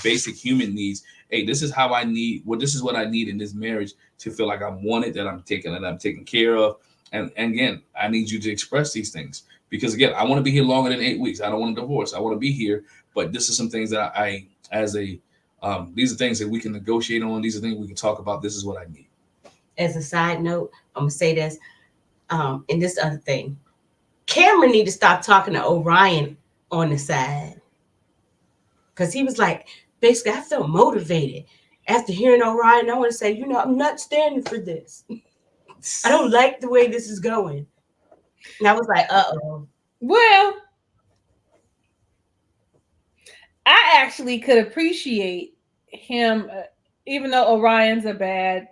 basic human needs. Hey, this is how I need. Well, this is what I need in this marriage to feel like I'm wanted, that I'm taken care of. And again, I need you to express these things. Because again, I want to be here longer than 8 weeks. I don't want a divorce. I want to be here, but this is some things that these are things that we can negotiate on. These are things we can talk about. This is what I need. As a side note, I'm gonna say this, and this other thing, Cameron need to stop talking to Orion on the side, because he was like, basically, I felt motivated after hearing Orion. I want to say, I'm not standing for this. I don't like the way this is going. And I was like, uh-oh. Well, I actually could appreciate him, even though Orion's a bad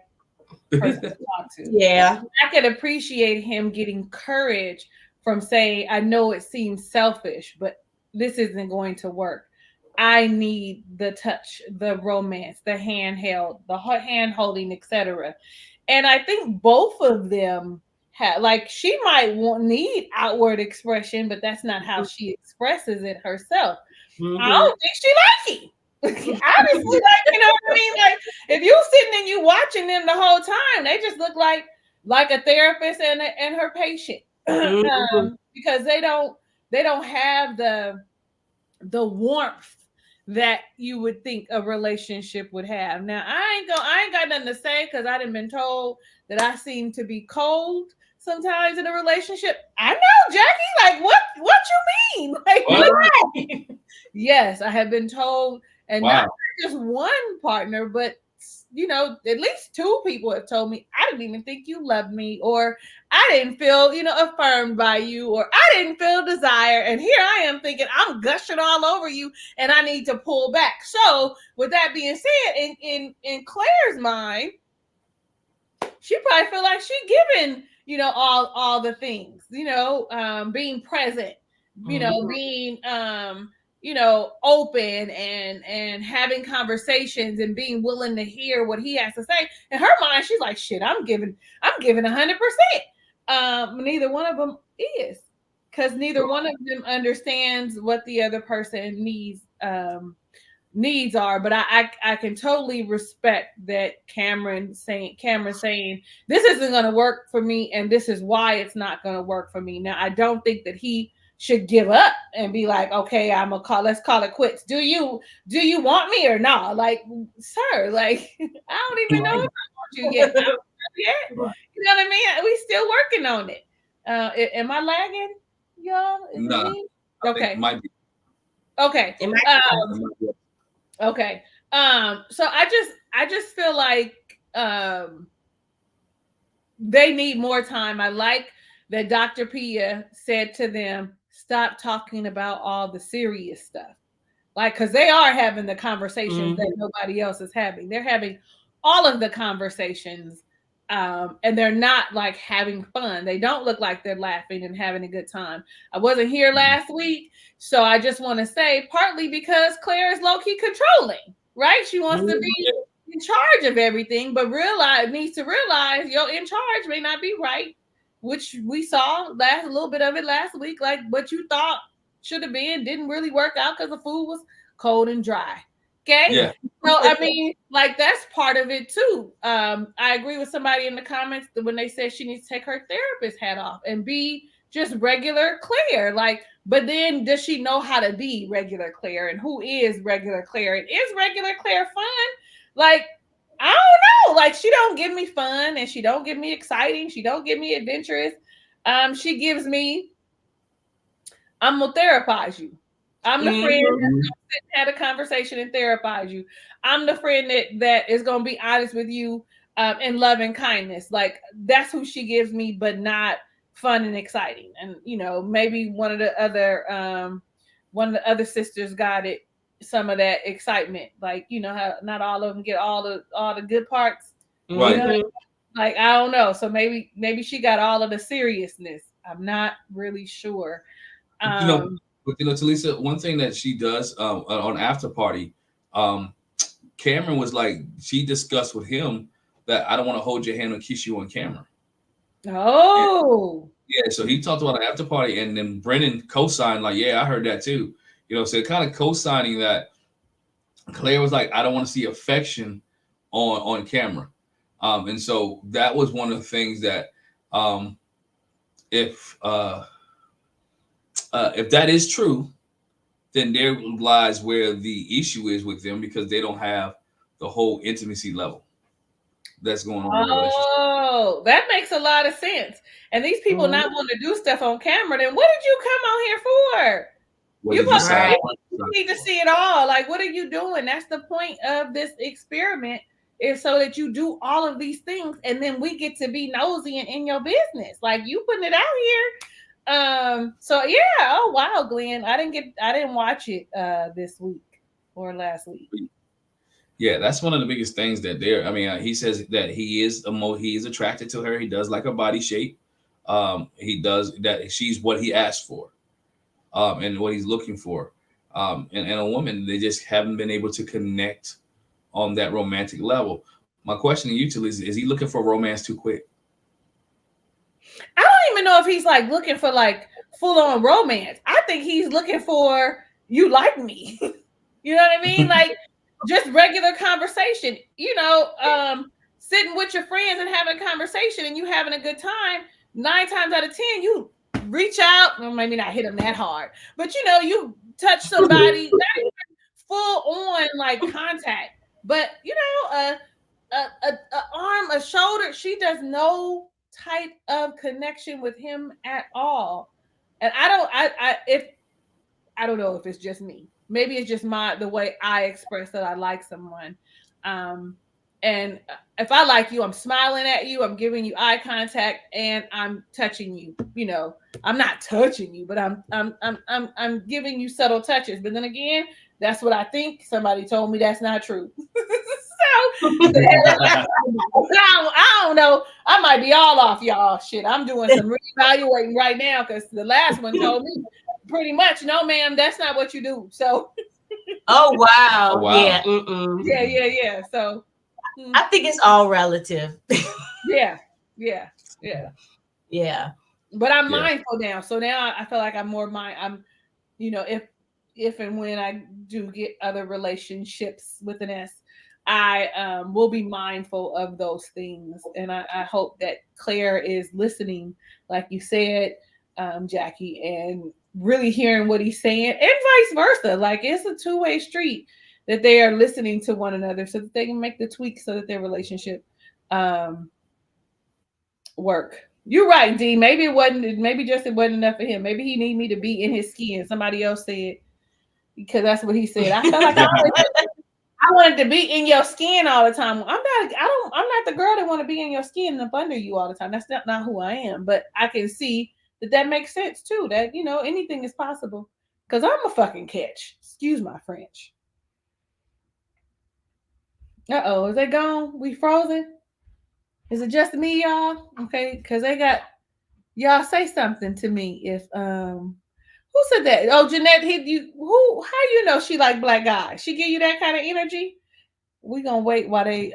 person to talk to. Yeah. I could appreciate him getting courage from saying, I know it seems selfish, but this isn't going to work. I need the touch, the romance, the handheld, the hand holding, etc. And I think both of them like, she might need outward expression, but that's not how she expresses it herself. Mm-hmm. I don't think she like it. Honestly, like, you know what I mean? Like, if you sitting and you watching them the whole time, they just look like a therapist and her patient. Mm-hmm. Because they don't have the warmth that you would think a relationship would have. Now, I ain't got nothing to say, because I done been told that I seem to be cold sometimes in a relationship. I know, Jackie, like, what you mean? Like, what? Yes, I have been told, and not just one partner, but at least two people have told me, I didn't even think you loved me, or I didn't feel, affirmed by you, or I didn't feel desire. And here I am thinking I'm gushing all over you and I need to pull back. So with that being said, in Claire's mind, she probably feel like she giving, all the things, being present, being, open and having conversations and being willing to hear what he has to say. In her mind, she's like, shit, I'm giving 100%. Neither one of them is, because neither one of them understands what the other person needs are. But I can totally respect that Cameron saying this isn't going to work for me, and this is why it's not going to work for me. Now, I don't think that he should give up and be like, okay, let's call it quits. Do you want me or not? Like, sir, like, I don't even know if I want you yet. You know what I mean? We still working on it. Am I lagging, y'all? No. Okay. Might be. Okay. Okay. So I just feel like they need more time. I like that Dr. Pia said to them, stop talking about all the serious stuff. Like, because they are having the conversations that nobody else is having. They're having all of the conversations, and they're not like having fun. They don't look like they're laughing and having a good time. I wasn't here last week, so I just want to say, partly because Claire is low-key controlling, right? She wants to be in charge of everything, but needs to realize your in charge may not be right, which we saw a little bit of it last week. Like what you thought should have been didn't really work out because the food was cold and dry. Okay. Yeah. So I mean, like that's part of it too. I agree with somebody in the comments when they said she needs to take her therapist hat off and be just regular Claire. Like, but then does she know how to be regular Claire, and who is regular Claire? And is regular Claire fun? Like, I don't know. Like, she don't give me fun, and she don't give me exciting. She don't give me adventurous. She gives me, I'm gonna therapize you. I'm the friend that's gonna sit and have a conversation and therapize you. I'm the friend that is gonna be honest with you in love and kindness. Like that's who she gives me, but not fun and exciting. And you know, maybe one of the other sisters got it, some of that excitement. Like, you know how not all of them get all the good parts. Right. You know? Like, I don't know. So maybe she got all of the seriousness. I'm not really sure. Talisa, one thing that she does on After Party, Cameron was like, she discussed with him that I don't want to hold your hand and kiss you on camera. Oh. Yeah, so he talked about an After Party, and then Brennan co-signed like, yeah, I heard that too. You know, so kind of co-signing that. Claire was like, I don't want to see affection on camera. And so that was one of the things that if that is true, then there lies where the issue is with them, because they don't have the whole intimacy level that's going on. Oh, that makes a lot of sense. And these people not want to do stuff on camera, then what did you come on here for? You need to see it all. Like, what are you doing? That's the point of this experiment, is so that you do all of these things, and then we get to be nosy and in your business. Like, you putting it out here. So yeah. Oh wow, Glenn. I didn't watch it this week or last week. Yeah, that's one of the biggest things that there. I mean, he says that he is attracted to her. He does like her body shape. He does that. She's what he asked for, and what he's looking for. And a woman, they just haven't been able to connect on that romantic level. My question to you two is he looking for romance too quick? I don't even know if he's like looking for like full on romance. I think he's looking for, you like me. You know what I mean? Like just regular conversation, you know, sitting with your friends and having a conversation and you having a good time. 9 times out of 10, you reach out, well, maybe not hit them that hard, but you know, you touch somebody, not even full on like contact, but you know, a arm, a shoulder. She does no type of connection with him at all. And I don't know if it's just me. Maybe it's just the way I express that I like someone. And if I like you, I'm smiling at you, I'm giving you eye contact, and I'm touching you. You know, I'm not touching you, but I'm giving you subtle touches. But then again, that's what I think. Somebody told me that's not true. So I don't know. I might be all off, y'all. Shit, I'm doing some reevaluating right now because the last one told me pretty much, no, ma'am, that's not what you do. So. Oh wow. Oh, wow. Yeah. Yeah. So. I think it's all relative. Yeah. But I'm mindful now. So now I feel like I'm more I'm, you know, if and when I do get other relationships with an S, I will be mindful of those things. And I hope that Claire is listening, like you said, Jackie, and really hearing what he's saying, and vice versa. Like it's a two-way street, that they are listening to one another so that they can make the tweaks so that their relationship work. You're right, D. Maybe it wasn't enough for him. Maybe he need me to be in his skin. Somebody else said, because that's what he said. I felt like I I wanted to be in your skin all the time. I'm not the girl that want to be in your skin and up under you all the time. That's not who I am. But I can see that makes sense too. That anything is possible. Because I'm a fucking catch. Excuse my French. Uh-oh, is they gone? We frozen? Is it just me, y'all? Okay, because they got y'all say something to me if who said that? Oh, Jeanette hit you. How you know she like black guys? She give you that kind of energy? We gonna wait while they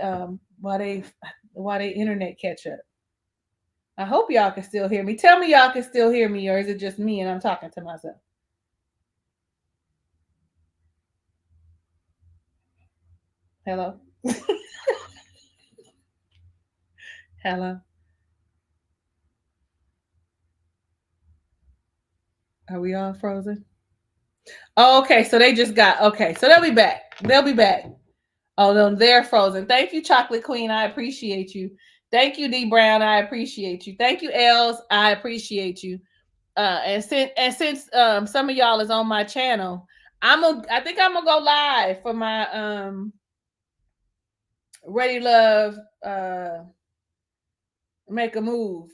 internet catch up. I hope y'all can still hear me. Tell me y'all can still hear me, or is it just me and I'm talking to myself? Hello? Hello? Are we all frozen? Oh, okay, so they just got okay. So they'll be back. They'll be back. Oh no, they're frozen. Thank you, Chocolate Queen. I appreciate you. Thank you, D Brown. I appreciate you. Thank you, Els. I appreciate you. And since some of y'all is on my channel, I think I'm gonna go live for my Ready Love Make a Move.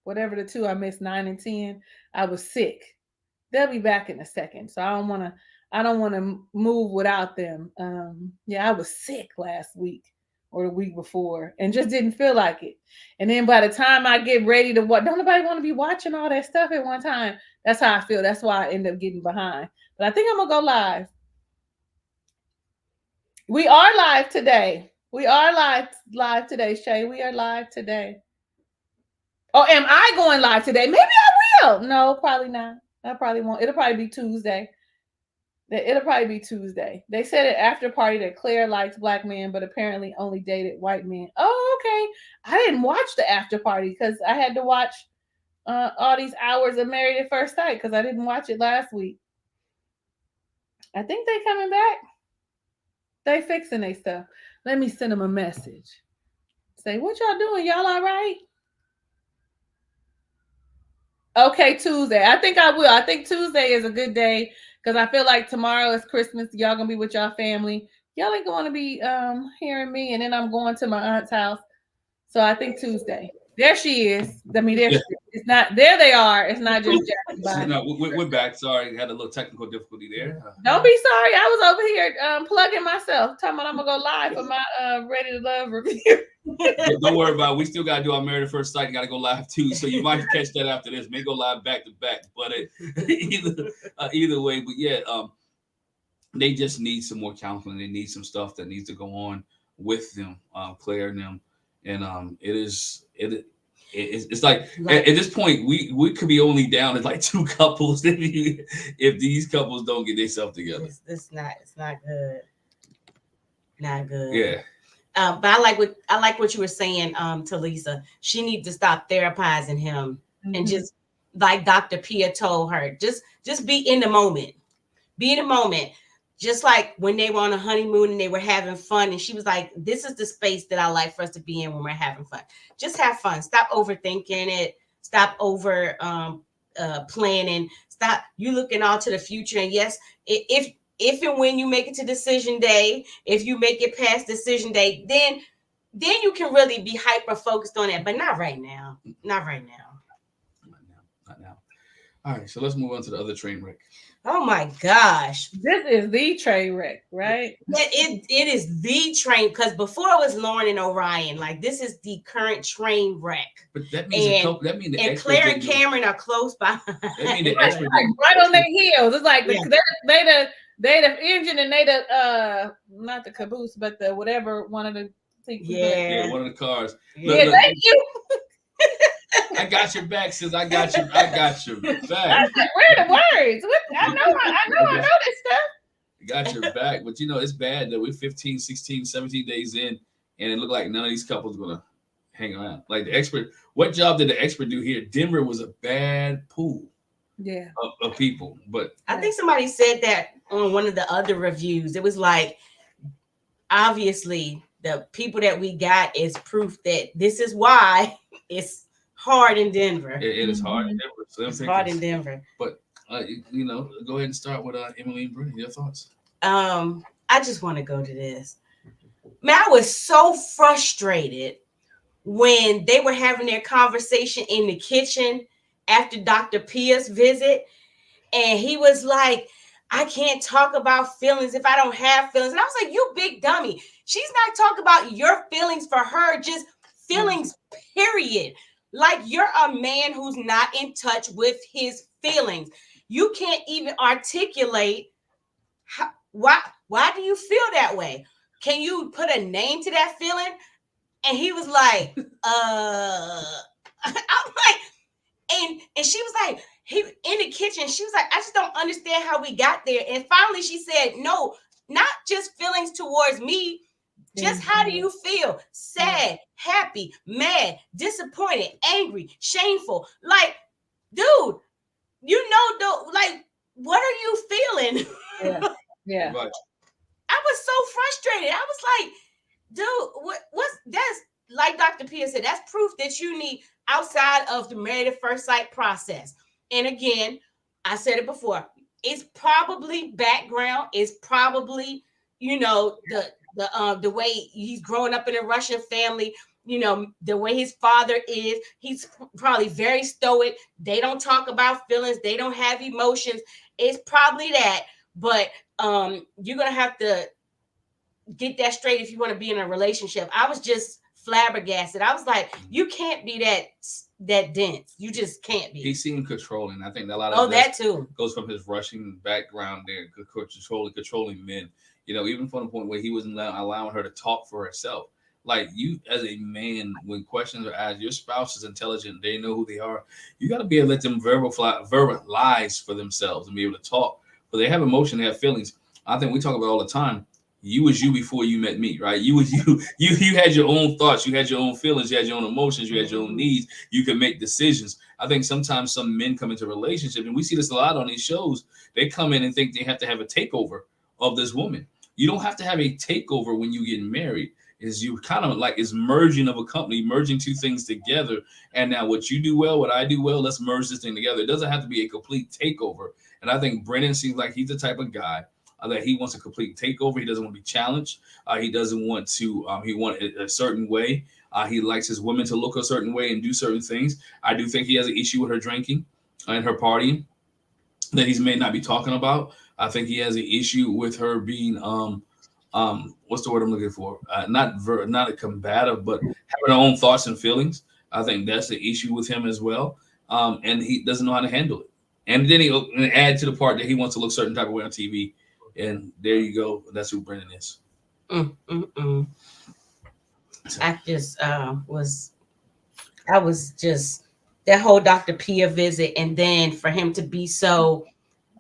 Whatever the two I missed, 9 and 10. I was sick. They'll be back in a second. So I don't want to move without them. I was sick last week or the week before and just didn't feel like it. And then by the time I get ready to watch, don't nobody want to be watching all that stuff at one time. That's how I feel. That's why I end up getting behind. But I think I'm gonna go live. We are live today. We are live today, Shay. We are live today. Oh, am I going live today? Maybe I will. No, probably not. I probably won't. It'll probably be Tuesday. It'll probably be Tuesday. They said at after party that Claire likes black men, but apparently only dated white men. Oh, okay. I didn't watch the after party because I had to watch all these hours of Married at First Sight because I didn't watch it last week. I think they coming back. They fixing their stuff. Let me send them a message. Say, what y'all doing? Y'all all right? Okay, Tuesday. I think I will. I think Tuesday is a good day because I feel like tomorrow is Christmas. Y'all gonna be with y'all family. Y'all ain't gonna be hearing me, and then I'm going to my aunt's house. So I think Tuesday. There she is. I mean, it's not there. They are. It's not just. No, we're back. Sorry, had a little technical difficulty there. Don't be sorry. I was over here plugging myself, talking about I'm gonna go live for my Ready to Love review. Don't worry about it. We still gotta do our Married at First Sight. Got to go live too, so you might catch that after this. May go live back to back, but either way. But yeah, they just need some more counseling. They need some stuff that needs to go on with them, Claire and them, and it's like at this point we could be only down at like 2 couples if these couples don't get themselves together. It's not good. Not good. Yeah. But I like what you were saying, to Lisa. She needs to stop therapizing him and just like Dr. Pia told her, just be in the moment. Be in the moment. Just like when they were on a honeymoon and they were having fun, and she was like, "This is the space that I like for us to be in when we're having fun. Just have fun. Stop overthinking it. Stop over planning. Stop you looking out to the future. And yes, if and when you make it to decision day, if you make it past decision day, then you can really be hyper focused on it. But not right now. Not right now. Not now. All right, so let's move on to the other train wreck. Oh my gosh. This is the train wreck, right? It is the train, because before it was Lauren and Orion. Like, this is the current train wreck. But that means and Claire and Cameron are close by. That mean the expert right on their heels. It's like they the engine and they the not the caboose, but the whatever one of the things. Yeah, one of the cars. Look, thank you. I got your back, sis. I got your back. Where are the words? I know this stuff. I got your back, but it's bad that we're 15, 16, 17 days in, and it looked like none of these couples are gonna hang around. Like the expert, what job did the expert do here? Denver was a bad pool. Yeah. Of people, but I think somebody said that on one of the other reviews. It was like, obviously, the people that we got is proof that this is why it's hard in Denver. It is hard in Denver. So it's hard in Denver. But go ahead and start with Emily and Brittany. Your thoughts? I just want to go to this. Man, I was so frustrated when they were having their conversation in the kitchen after Dr. Pia's visit. And he was like, I can't talk about feelings if I don't have feelings. And I was like, you big dummy. She's not talking about your feelings for her, just feelings, period. Like, you're a man who's not in touch with his feelings. You can't even articulate why do you feel that way? Can you put a name to that feeling? And he was like, I'm like, and she was like, he in the kitchen, she was like, I just don't understand how we got there. And finally she said, no, not just feelings towards me. Just how do you feel? Sad, happy, mad, disappointed, angry, shameful. Like, dude, you know, like, what are you feeling? Yeah. Right. I was so frustrated. I was like, dude, what's that's like Dr. Pia said, that's proof that you need outside of the Married at First Sight process. And again, I said it before, it's probably background, it's probably, you know, the way he's growing up in a Russian family, you know, the way his father is, he's probably very stoic. They don't talk about feelings, they don't have emotions. It's probably that, but you're gonna have to get that straight if you want to be in a relationship. I was just flabbergasted. I was like, you can't be that dense. You just can't be. He seemed controlling. I think a lot Oh, of that too goes from his Russian background there, controlling men. You know, even from the point where he wasn't allowing her to talk for herself. Like, you as a man, when questions are asked, your spouse is intelligent, they know who they are. You got to be able to let them verbalize for themselves and be able to talk. But they have emotion, they have feelings. I think we talk about all the time. You was you before you met me, right? You was you. You had your own thoughts, you had your own feelings, you had your own emotions, you had your own needs. You can make decisions. I think sometimes some men come into relationships, and we see this a lot on these shows. They come in and think they have to have a takeover of this woman. You don't have to have a takeover when you get married. Is you kind of like is merging of a company, merging two things together. And now what you do well, what I do well, let's merge this thing together. It doesn't have to be a complete takeover. And I think Brennan seems like he's the type of guy that he wants a complete takeover. He doesn't want to be challenged. He doesn't want to. He wants it a certain way. He likes his women to look a certain way and do certain things. I do think he has an issue with her drinking and her partying that he may not be talking about. I think he has an issue with her being what's the word I'm looking for? Not a combative, but having her own thoughts and feelings. I think that's the issue with him as well. And he doesn't know how to handle it. And then he'll add to the part that he wants to look certain type of way on TV. And there you go. That's who Brennan is. I just I was just that whole Dr. Pia visit, and then for him to be so,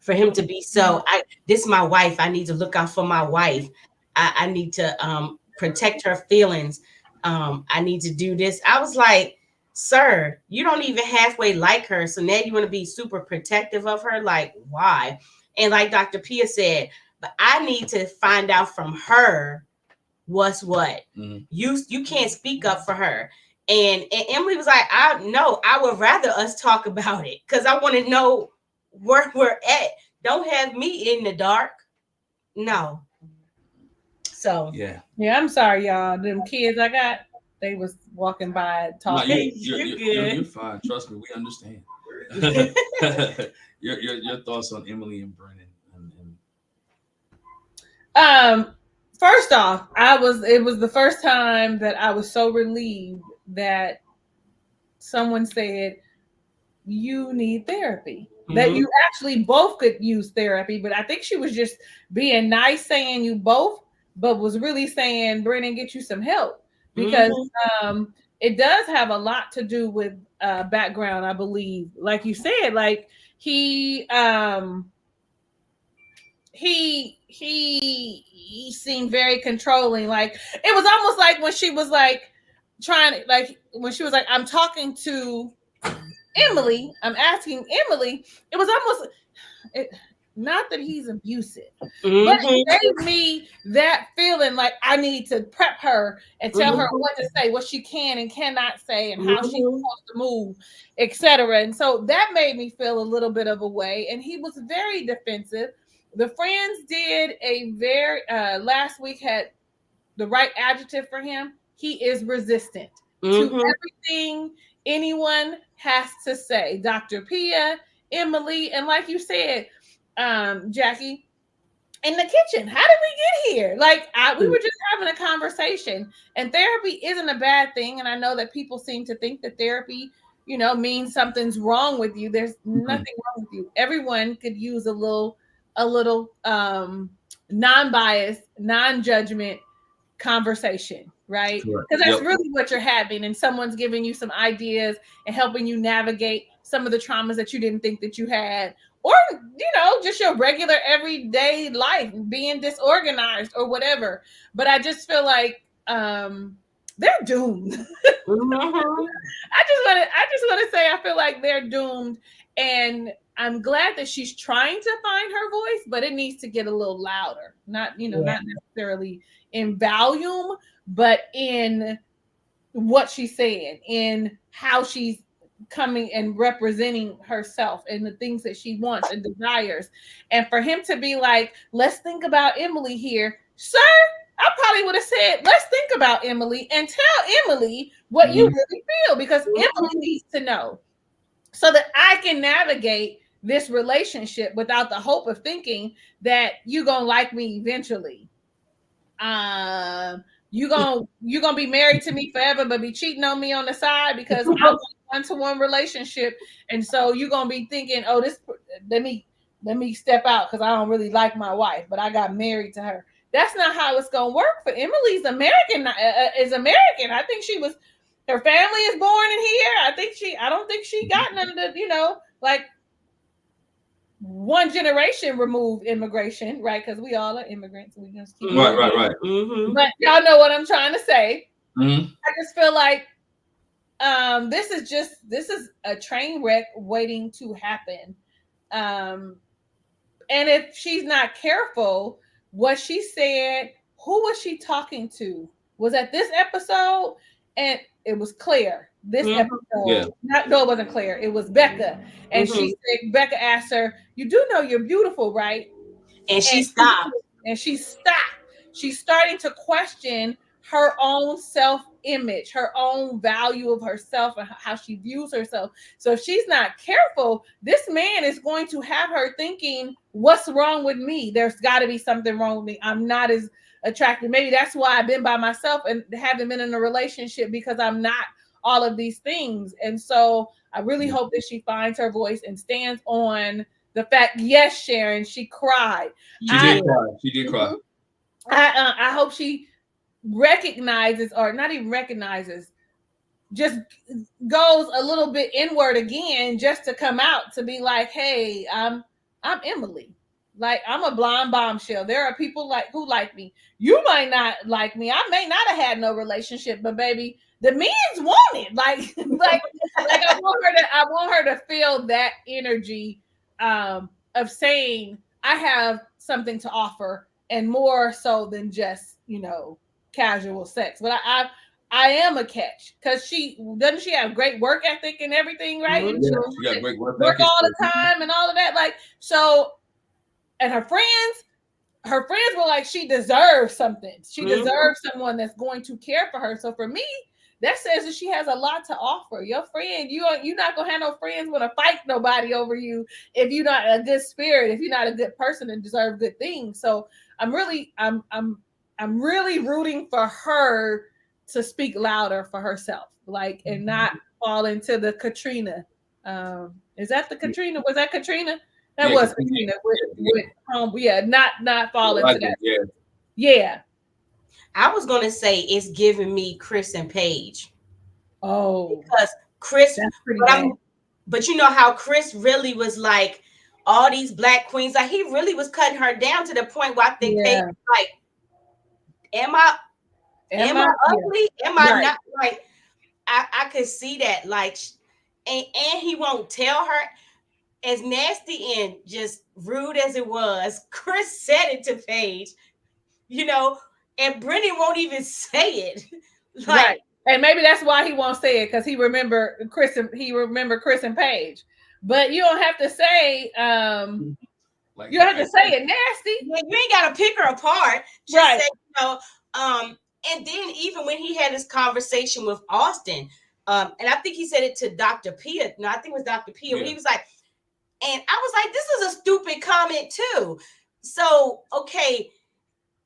this is my wife. I need to look out for my wife. I need to protect her feelings. I need to do this. I was like, sir, you don't even halfway like her. So now you want to be super protective of her? Like, why? And like Dr. Pia said, but I need to find out from her what's what. Mm-hmm. You can't speak up for her. And Emily was like, I would rather us talk about it because I want to know where we're at. Don't have me in the dark. No. So yeah. I'm sorry, y'all. Them kids I got, they was walking by talking. No, you're fine. Trust me, we understand. your thoughts on Emily and Brennan. First off, it was the first time that I was so relieved that someone said you need therapy. Mm-hmm. That you actually both could use therapy, but I think she was just being nice saying you both, but was really saying, Brennan, get you some help because it does have a lot to do with background, I believe. Like you said, like he seemed very controlling. Like it was almost like when she was like I'm talking to Emily, I'm asking Emily, it was almost not that he's abusive, but it gave me that feeling like I need to prep her and tell her what to say, what she can and cannot say, and how she's supposed to move, etc. And so that made me feel a little bit of a way. And he was very defensive, the Friends did a very last week had the right adjective for him. He is resistant to everything anyone has to say. Dr. Pia, Emily, and like you said, Jackie, in the kitchen. How did we get here? Like we were just having a conversation, and therapy isn't a bad thing. And I know that people seem to think that therapy, means something's wrong with you. There's nothing wrong with you. Everyone could use a little non-biased, non-judgment conversation, right? Because that's really what you're having, and someone's giving you some ideas and helping you navigate some of the traumas that you didn't think that you had, or just your regular everyday life being disorganized or whatever. But I just feel like they're doomed. I just want to say I feel like they're doomed, and I'm glad that she's trying to find her voice, but it needs to get a little louder. Not necessarily in volume, but in what she's saying, in how she's coming and representing herself and the things that she wants and desires. And for him to be like, let's think about Emily here, sir, I probably would have said, let's think about Emily and tell Emily what you really feel, because Emily needs to know so that I can navigate this relationship without the hope of thinking that you're gonna like me eventually. You gonna be married to me forever, but be cheating on me on the side because I want a one-to-one relationship, and so you're gonna be thinking, oh, this let me step out because I don't really like my wife, but I got married to her. That's not how it's gonna work. For Emily's American is American. I think her family is born in here. I don't think she got none of the like one generation removed immigration, right? Because we all are immigrants. We just keep right. But y'all know what I'm trying to say. I just feel like this is a train wreck waiting to happen. And if she's not careful, what she said, who was she talking to? Was that this episode? And it was Claire. This episode. No, it wasn't Claire. It was Becca. And she said, Becca asked her, you do know you're beautiful, right? And she stopped. She's starting to question her own self-image, her own value of herself, and how she views herself. So if she's not careful, this man is going to have her thinking, what's wrong with me? There's got to be something wrong with me. I'm not as attractive. Maybe that's why I've been by myself and haven't been in a relationship, because I'm not all of these things. And so I really hope that she finds her voice and stands on the fact, yes, Sharon, she cried. She did cry. I hope she recognizes, or not even recognizes, just goes a little bit inward again, just to come out to be like, hey, I'm Emily. Like, I'm a blonde bombshell. There are people who like me. You might not like me. I may not have had no relationship, but baby, the men's want it. Like I want her to feel that energy of saying, I have something to offer, and more so than just, casual sex. But I am a catch, because she have great work ethic and everything, right? Yeah, she got great work all the time and all of that. Like, so, and her friends were like, she deserves something. She deserves someone that's going to care for her. So for me, that says that she has a lot to offer. Your friend, you're not gonna have no friends want to fight nobody over you if you're not a good spirit, if you're not a good person and deserve good things. So I'm really rooting for her to speak louder for herself, like, and not fall into the Katrina. Is that the Katrina? Was that Katrina? That was Katrina with not fall into that. Yeah. I was gonna say it's giving me Chris and Paige. Oh, because Chris, but you know how Chris really was like all these black queens, like he really was cutting her down to the point where I think Paige was like, am I ugly? Am I not? Like, I could see that, like, and he won't tell her. As nasty and just rude as it was, Chris said it to Paige, and Brendan won't even say it. Right. And maybe that's why he won't say it, because he remember Chris and Paige. But you don't have to say Like You have to say it nasty. You ain't gotta pick her apart. Just Right. say, and then even when he had this conversation with Austin, and I think he said it to Dr. Pia. No, I think it was Dr. Pia. Yeah. He was like, and I was like, this is a stupid comment too. So, okay,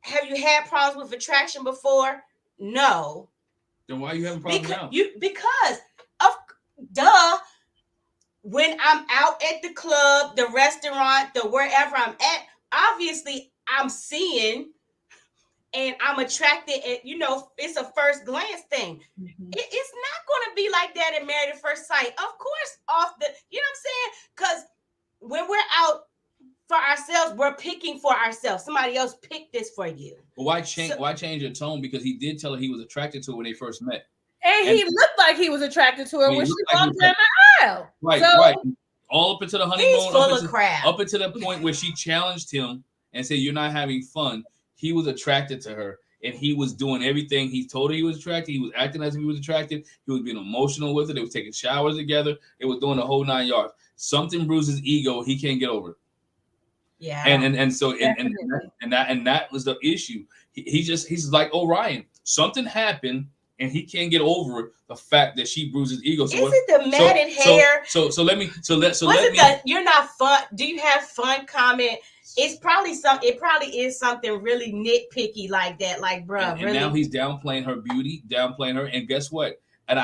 have you had problems with attraction before? No. Then why are you having problems now? Because of duh. When I'm out at the club, the restaurant, the wherever I'm at, obviously I'm seeing and I'm attracted. And it's a first glance thing. Mm-hmm. It's not going to be like that in Married at First Sight. Of course, off the, you know what I'm saying? Because when we're out for ourselves, we're picking for ourselves. Somebody else picked this for you. But why change your tone? Because he did tell her he was attracted to her when they first met. And he looked like he was attracted to her when she walked down the aisle. Right. All up into the honeymoon. He's full of crap. Up into the point where she challenged him and said, "You're not having fun." He was attracted to her, and he was doing everything. He told her he was attracted. He was acting as if he was attracted. He was being emotional with her. They was taking showers together. They were doing the whole 9 yards. Something bruised his ego. He can't get over it. Yeah. And so that was the issue. He's like Orion. Something happened. And he can't get over the fact that she bruised his ego. So is it the matted hair? You're not fun. Do you have fun comment? It's probably it probably is something really nitpicky like that. Like, bro, and really? Now he's downplaying her beauty, downplaying her, and guess what? And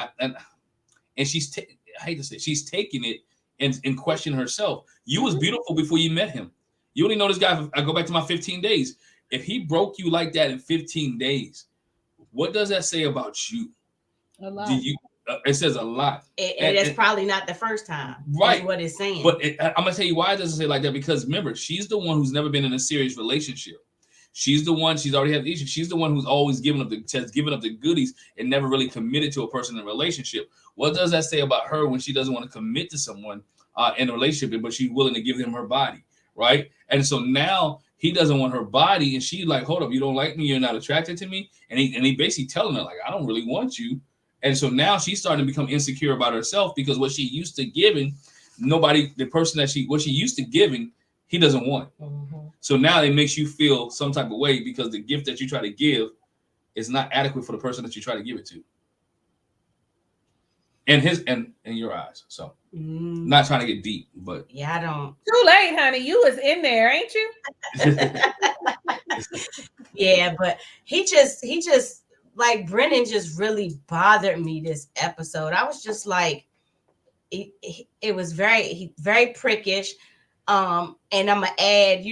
she's I hate to say she's taking it and questioning herself. You was beautiful before you met him. You only know this guy. I go back to my 15 days. If he broke you like that in 15 days. What does that say about you? A lot. It says a lot. And that's probably not the first time. Right. What it's saying. But I'm going to tell you why it doesn't say like that. Because remember, she's the one who's never been in a serious relationship. She's the one, she's already had the issue. She's the one who's always given up the goodies and never really committed to a person in a relationship. What does that say about her when she doesn't want to commit to someone in a relationship, but she's willing to give them her body, right? And so now he doesn't want her body, and she's like, hold up, you don't like me, you're not attracted to me. And he basically telling her, like, I don't really want you. And so now she's starting to become insecure about herself because what she used to giving, what she used to giving, he doesn't want. Mm-hmm. So now it makes you feel some type of way because the gift that you try to give is not adequate for the person that you try to give it to. In your eyes. So not trying to get deep, but yeah, I don't. Too late, honey. You was in there, ain't you? Yeah, but he just like Brennan just really bothered me this episode. I was just like, it was very prickish. And I'm gonna add,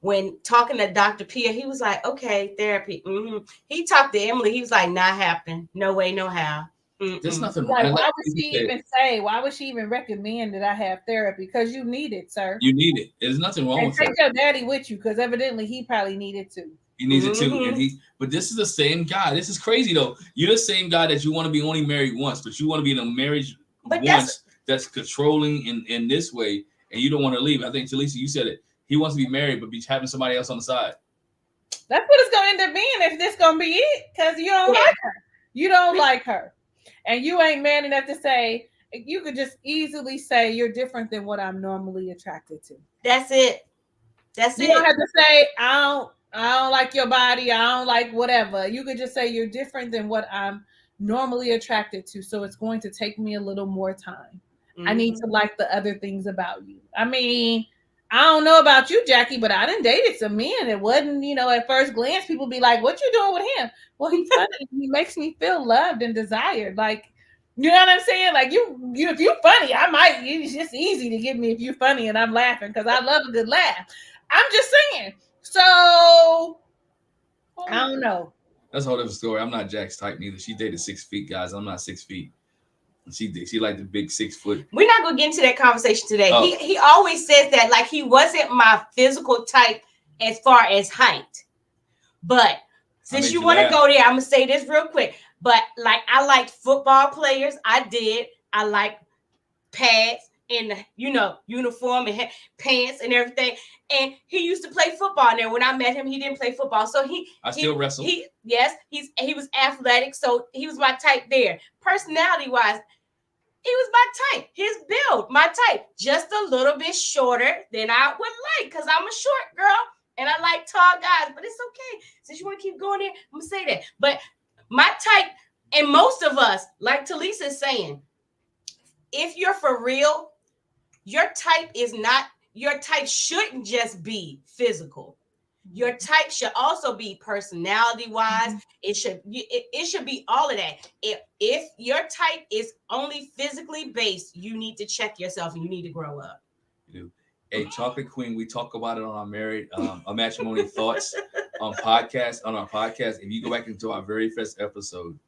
when talking to Dr. Pia, he was like, okay, therapy. Mm-hmm. He talked to Emily. He was like, not happening. No way, no how. Mm-mm. There's nothing wrong. Why would she even recommend that I have therapy? Because you need it, sir. You need it. There's nothing wrong with it. Take your daddy with you, because evidently he probably needed to. He needs it too. But this is the same guy. This is crazy though. You're the same guy that you want to be only married once, but you want to be in a marriage once that's controlling in this way, and you don't want to leave. I think Jaleesa, you said it. He wants to be married, but be having somebody else on the side. That's what it's gonna end up being if this gonna be it. Because you don't like her. You don't like her. And you ain't man enough to say, you could just easily say you're different than what I'm normally attracted to. That's it. You don't have to say, I don't like your body. I don't like whatever. You could just say you're different than what I'm normally attracted to. So it's going to take me a little more time. Mm-hmm. I need to like the other things about you. I mean, I don't know about you, Jackie, but I done dated some men. It wasn't, at first glance, people be like, what you doing with him? Well, he's funny. He makes me feel loved and desired. Like, you know what I'm saying? Like, you if you're funny, it's just easy to get me if you're funny and I'm laughing because I love a good laugh. I'm just saying. So, I don't know. That's a whole different story. I'm not Jack's type neither. She dated 6 feet guys. I'm not 6 feet. She liked the big 6 foot. We're not gonna get into that conversation today. Oh. He always says that like he wasn't my physical type as far as height. But since you want to go there, I'm gonna say this real quick. But like I liked football players. I like pads and uniform and pants and everything. And he used to play football. Now when I met him, he didn't play football. So I still wrestle. He was athletic, so he was my type there. Personality wise, He was my type. His build, my type, just a little bit shorter than I would like, because I'm a short girl and I like tall guys. But it's okay. Since you want to keep going there, I'm gonna say that. But my type, and most of us, like Talisa is saying, if you're for real, your type shouldn't just be physical. Your type should also be personality wise. It should be all of that. If your type is only physically based, you need to check yourself and you need to grow up. You do. Hey, Chocolate Queen, we talk about it on our our matrimony thoughts on our podcast. If you go back into our very first episode,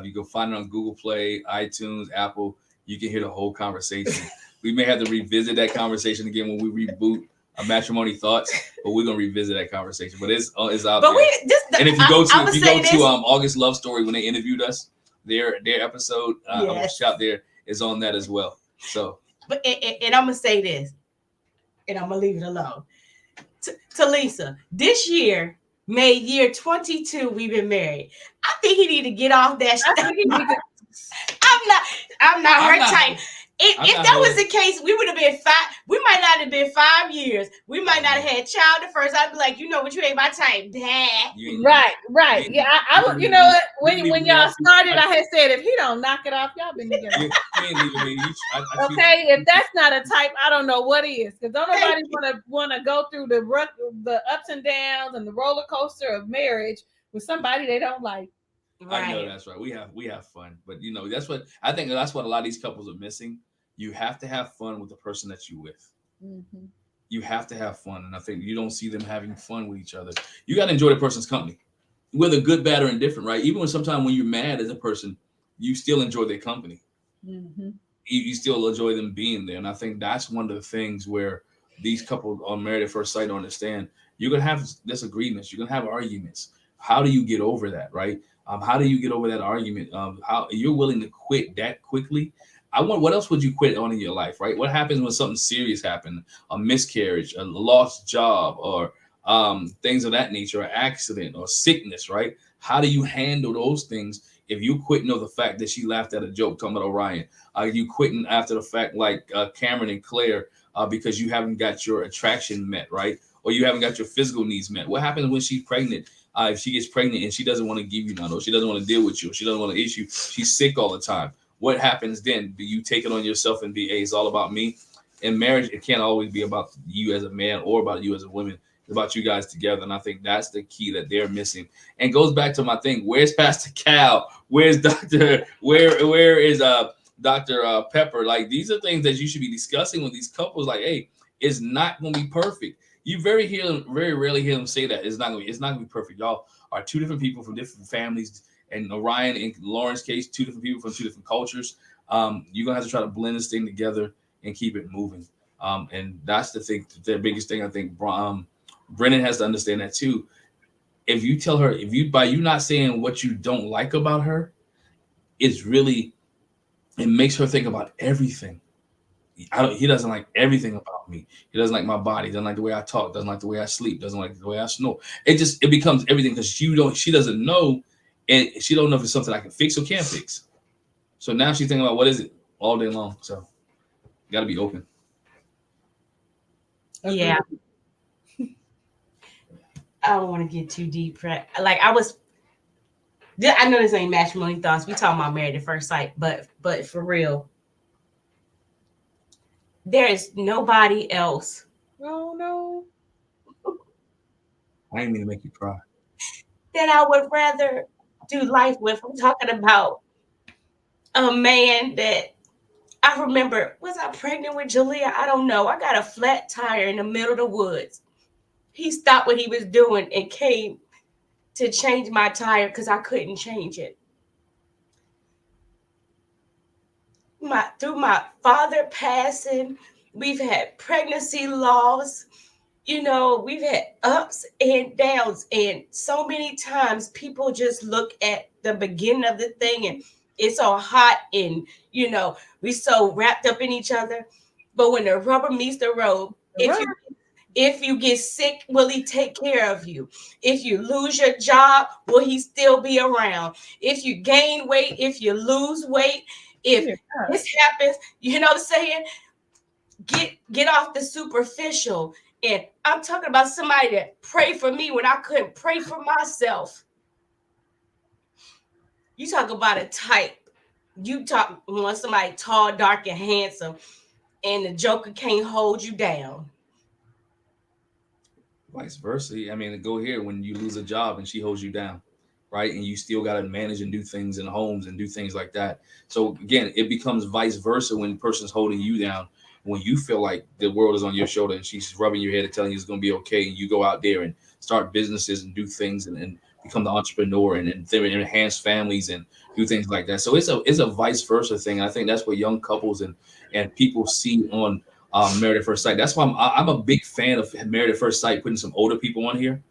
you can find it on Google Play, iTunes, Apple. You can hear the whole conversation. We may have to revisit that conversation again when we reboot our matrimony thoughts, but we're gonna revisit that conversation. But it's out but there. And if you go to August Love Story when they interviewed us, their episode shot there is on that as well. So, but and I'm gonna say this, and I'm gonna leave it alone. Talisa, this year made year 22. We've been married. I think he need to get off that. I'm not her type. If that was the case, we would have been 5. We might not have been 5 years. We might not have had child at first. I'd be like, you know what, you ain't my type, Dad. Right. Yeah, I would. You know what? When y'all started, I had said if he don't knock it off, y'all been together. Okay, if that's not a type, I don't know what is. Because don't nobody want to go through the ups and downs and the roller coaster of marriage with somebody they don't like. Right. I know that's right. We have fun, but you know that's what I think. That's what a lot of these couples are missing. You have to have fun with the person that you're with. Mm-hmm. You have to have fun, and I think you don't see them having fun with each other. You got to enjoy the person's company, whether good, bad, or indifferent. Right? Even when sometimes when you're mad as a person, you still enjoy their company. Mm-hmm. You still enjoy them being there, and I think that's one of the things where these couples on Married at First Sight understand. You're gonna have disagreements. You're gonna have arguments. How do you get over that? Right? How do you get over that argument? How you're willing to quit that quickly? What else would you quit on in your life, right? What happens when something serious happens, a miscarriage, a lost job, or things of that nature, or accident or sickness, right? How do you handle those things if you quitting over the fact that she laughed at a joke talking about Orion? You quitting after the fact like Cameron and Claire because you haven't got your attraction met, right? Or you haven't got your physical needs met. What happens when she's pregnant? If she gets pregnant and she doesn't want to give you none, or she doesn't want to deal with you, or she doesn't want to issue, she's sick all the time. What happens then? Do you take it on yourself and be, hey, it's all about me? In marriage, it can't always be about you as a man or about you as a woman. It's about you guys together. And I think that's the key that they're missing. And goes back to my thing. Where's Pastor Cal? Where's Dr. Where is Dr. Pepper? Like, these are things that you should be discussing with these couples. Like, hey, it's not going to be perfect. You very rarely hear them say that it's not gonna be perfect. Y'all are two different people from different families, and Orion and Lauren's case, two different people from two different cultures. You're gonna have to try to blend this thing together and keep it moving. And that's the thing, the biggest thing I think. Brennan has to understand that too. If you tell her, by you not saying what you don't like about her, it makes her think about everything. He doesn't like everything about me. He doesn't like my body. Doesn't like the way I talk. Doesn't like the way I sleep. Doesn't like the way I snore. It becomes everything because she doesn't know, and she don't know if it's something I can fix or can't fix. So now she's thinking about what is it all day long. So you got to be open. Yeah. I don't want to get too deep. Right? Like I know this ain't matrimony thoughts. We talking about Married at First Sight, but for real. There is nobody else. Oh no. I ain't mean to make you cry. That I would rather do life with. I'm talking about a man that I remember. Was I pregnant with Jalea? I don't know. I got a flat tire in the middle of the woods. He stopped what he was doing and came to change my tire because I couldn't change it. Through my father passing, we've had pregnancy loss, we've had ups and downs, and so many times people just look at the beginning of the thing and it's all hot and we so wrapped up in each other. But when the rubber meets the road, if you get sick, will he take care of you? If you lose your job, will he still be around? If you gain weight, if you lose weight, If Yeah. this happens, you know what I'm saying? Get off the superficial. And I'm talking about somebody that prayed for me when I couldn't pray for myself. You talk about a type. You want somebody tall, dark, and handsome, and the Joker can't hold you down. Vice versa. I mean, go here when you lose a job and she holds you down, right? And you still got to manage and do things in homes and do things like that. So again, it becomes vice versa when the person's holding you down. When you feel like the world is on your shoulder and she's rubbing your head and telling you it's going to be okay, and you go out there and start businesses and do things and become the entrepreneur and enhance families and do things like that. So it's a vice versa thing. And I think that's what young couples and people see on Married at First Sight. That's why I'm a big fan of Married at First Sight, putting some older people on here,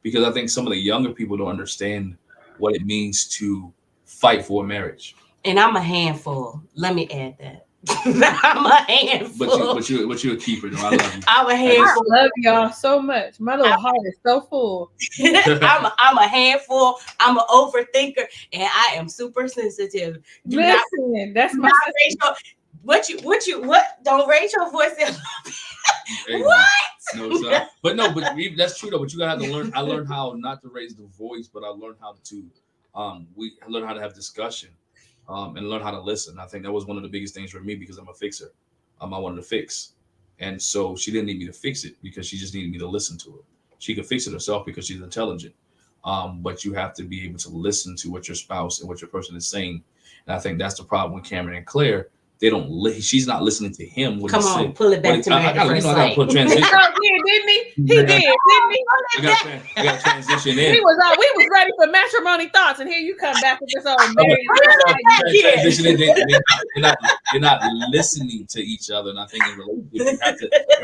because I think some of the younger people don't understand what it means to fight for a marriage. And I'm a handful. Let me add that. I'm a handful. But you're a keeper, though. I love you. I'm a I handful. love y'all so much. My little heart is so full. I'm a handful. I'm an overthinker, and I am super sensitive. Do not, Listen, that's do my not raise your, what? Don't raise your voice. Hey, What? No, sir. But that's true though. But you gotta have to learn. I learned how not to raise the voice, but I learned how to I learned how to have discussion, and learn how to listen. I think that was one of the biggest things for me because I'm a fixer. I wanted to fix, and so she didn't need me to fix it because she just needed me to listen to it. She could fix it herself because she's intelligent. But you have to be able to listen to what your spouse and what your person is saying. And I think that's the problem with Cameron and Claire. They don't. She's not listening to him. When Come he's on, saying. pull it back to I Married at First gotta Sight. put transition. Yeah, didn't he? He did, didn't he? I got transition in. We was ready for matrimony thoughts, and here you come back with this old married. Transition in. They're not listening to each other. And I think in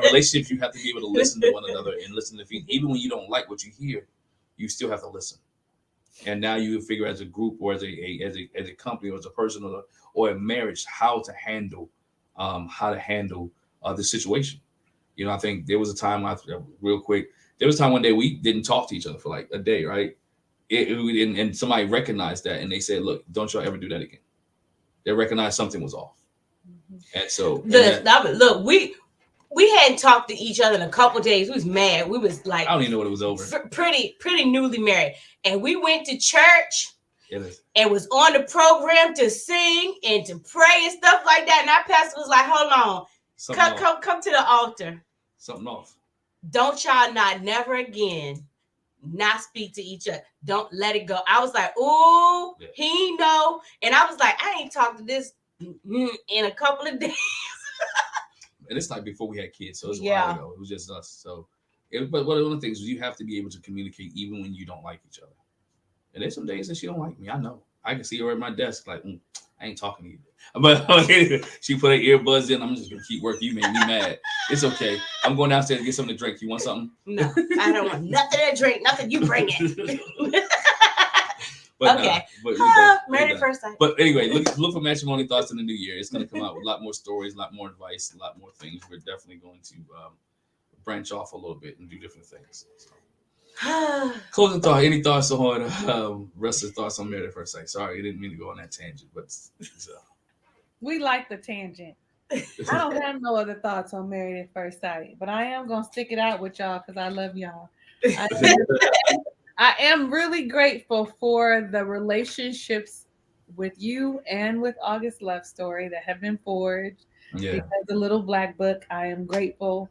relationships you have to be able to listen to one another and listen to feedback. Even when you don't like what you hear, you still have to listen. And now you figure as a group or as a company or as a person or a marriage how to handle the situation. You know, I think there was a time real quick. There was a time one day we didn't talk to each other for like a day, right? And somebody recognized that and they said, "Look, don't y'all ever do that again." They recognized something was off, and so look, we hadn't talked to each other in a couple of days. We was mad. We was like, I don't even know what it was over. Pretty newly married, and we went to church. It is. And was on the program to sing and to pray and stuff like that. And our pastor was like, "Hold on, come to the altar. Something off. Don't y'all not never again not speak to each other. Don't let it go." I was like, "Ooh, yeah. He know." And I was like, "I ain't talked to this in a couple of days." And it's like before we had kids, so it's a while ago. It was just us. So, but one of the things is you have to be able to communicate even when you don't like each other. And there's some days that she don't like me. I know. I can see her at my desk like, I ain't talking to you. But she put her earbuds in. I'm just going to keep working. You made me mad. It's okay. I'm going downstairs to get something to drink. You want something? No, I don't want nothing to drink. Nothing. You bring it. But okay. Married at First Sight. But anyway, look for Matrimony Thoughts in the new year. It's going to come out with a lot more stories, a lot more advice, a lot more things. We're definitely going to branch off a little bit and do different things. So. Closing thought. Any thoughts on Russell's thoughts on Married at First Sight? Sorry, I didn't mean to go on that tangent, but we like the tangent. I don't have no other thoughts on Married at First Sight, but I am gonna stick it out with y'all because I love y'all. I am really grateful for the relationships with you and with August Love Story that have been forged. Yeah. Because the Little Black Book, I am grateful.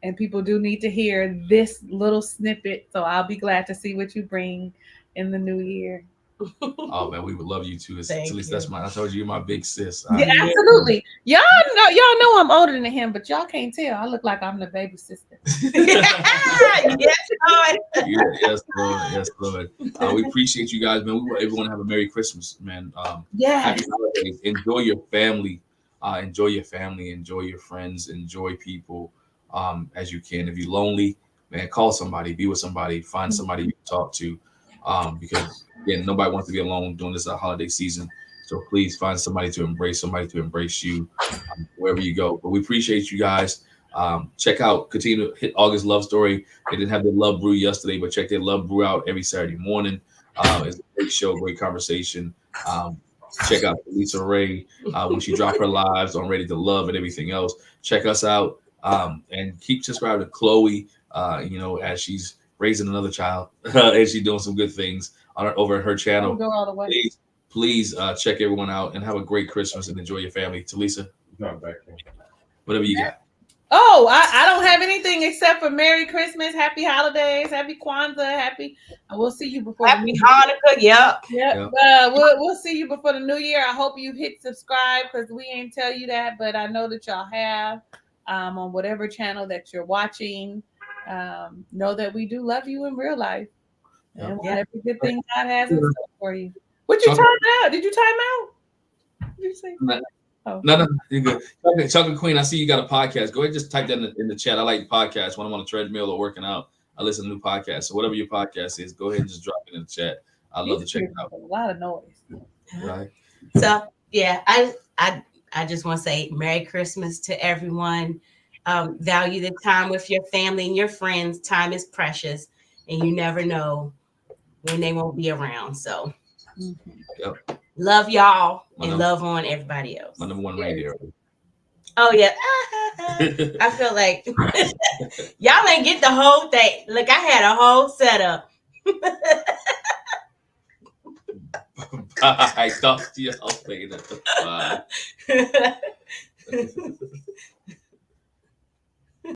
And people do need to hear this little snippet. So I'll be glad to see what you bring in the new year. Oh man, we would love you too. At least that's I told you, you're my big sis. Yeah, absolutely. Y'all know I'm older than him, but y'all can't tell. I look like I'm the baby sister. Yes, Lord. Yes, Lord. We appreciate you guys, man. We want everyone to have a Merry Christmas, man. Happy holidays. Enjoy your family. Enjoy your family. Enjoy your friends. Enjoy people as you can. If you're lonely, man, call somebody. Be with somebody. Find somebody you can talk to. Because again, nobody wants to be alone during this holiday season. So please find somebody to embrace you wherever you go. But we appreciate you guys. Continue to hit August Love Story. They didn't have their Love Brew yesterday, but check their Love Brew out every Saturday morning. It's a great show, great conversation. Check out Lisa Ray when she dropped her lives on Ready to Love and everything else. Check us out and keep subscribing to Chloe. As she's raising another child and she's doing some good things over at her channel. Go all the way. Please check everyone out and have a great Christmas and enjoy your family. Talisa, whatever you got. Oh, I don't have anything except for Merry Christmas, Happy Holidays, Happy Kwanzaa, we'll see you before Happy Hanukkah. Yep. We'll see you before the new year. I hope you hit subscribe because we ain't tell you that, but I know that y'all have on whatever channel that you're watching. Know that we do love you in real life. And every good thing God has in store for you. What you time out? Did you time out? What did you say? No, you're good. Chocolate Queen, I see you got a podcast. Go ahead and just type that in the chat. I like podcasts when I'm on a treadmill or working out. I listen to new podcasts. So whatever your podcast is, go ahead and just drop it in the chat. I love to check it out. A lot of noise. Right. So yeah, I just want to say Merry Christmas to everyone. Value the time with your family and your friends. Time is precious, and you never know when they won't be around. So love y'all and love on everybody else. My number one radio. Oh yeah. I feel like y'all ain't get the whole thing. Look, I had a whole setup. Bye. Talk to y'all later. Bye.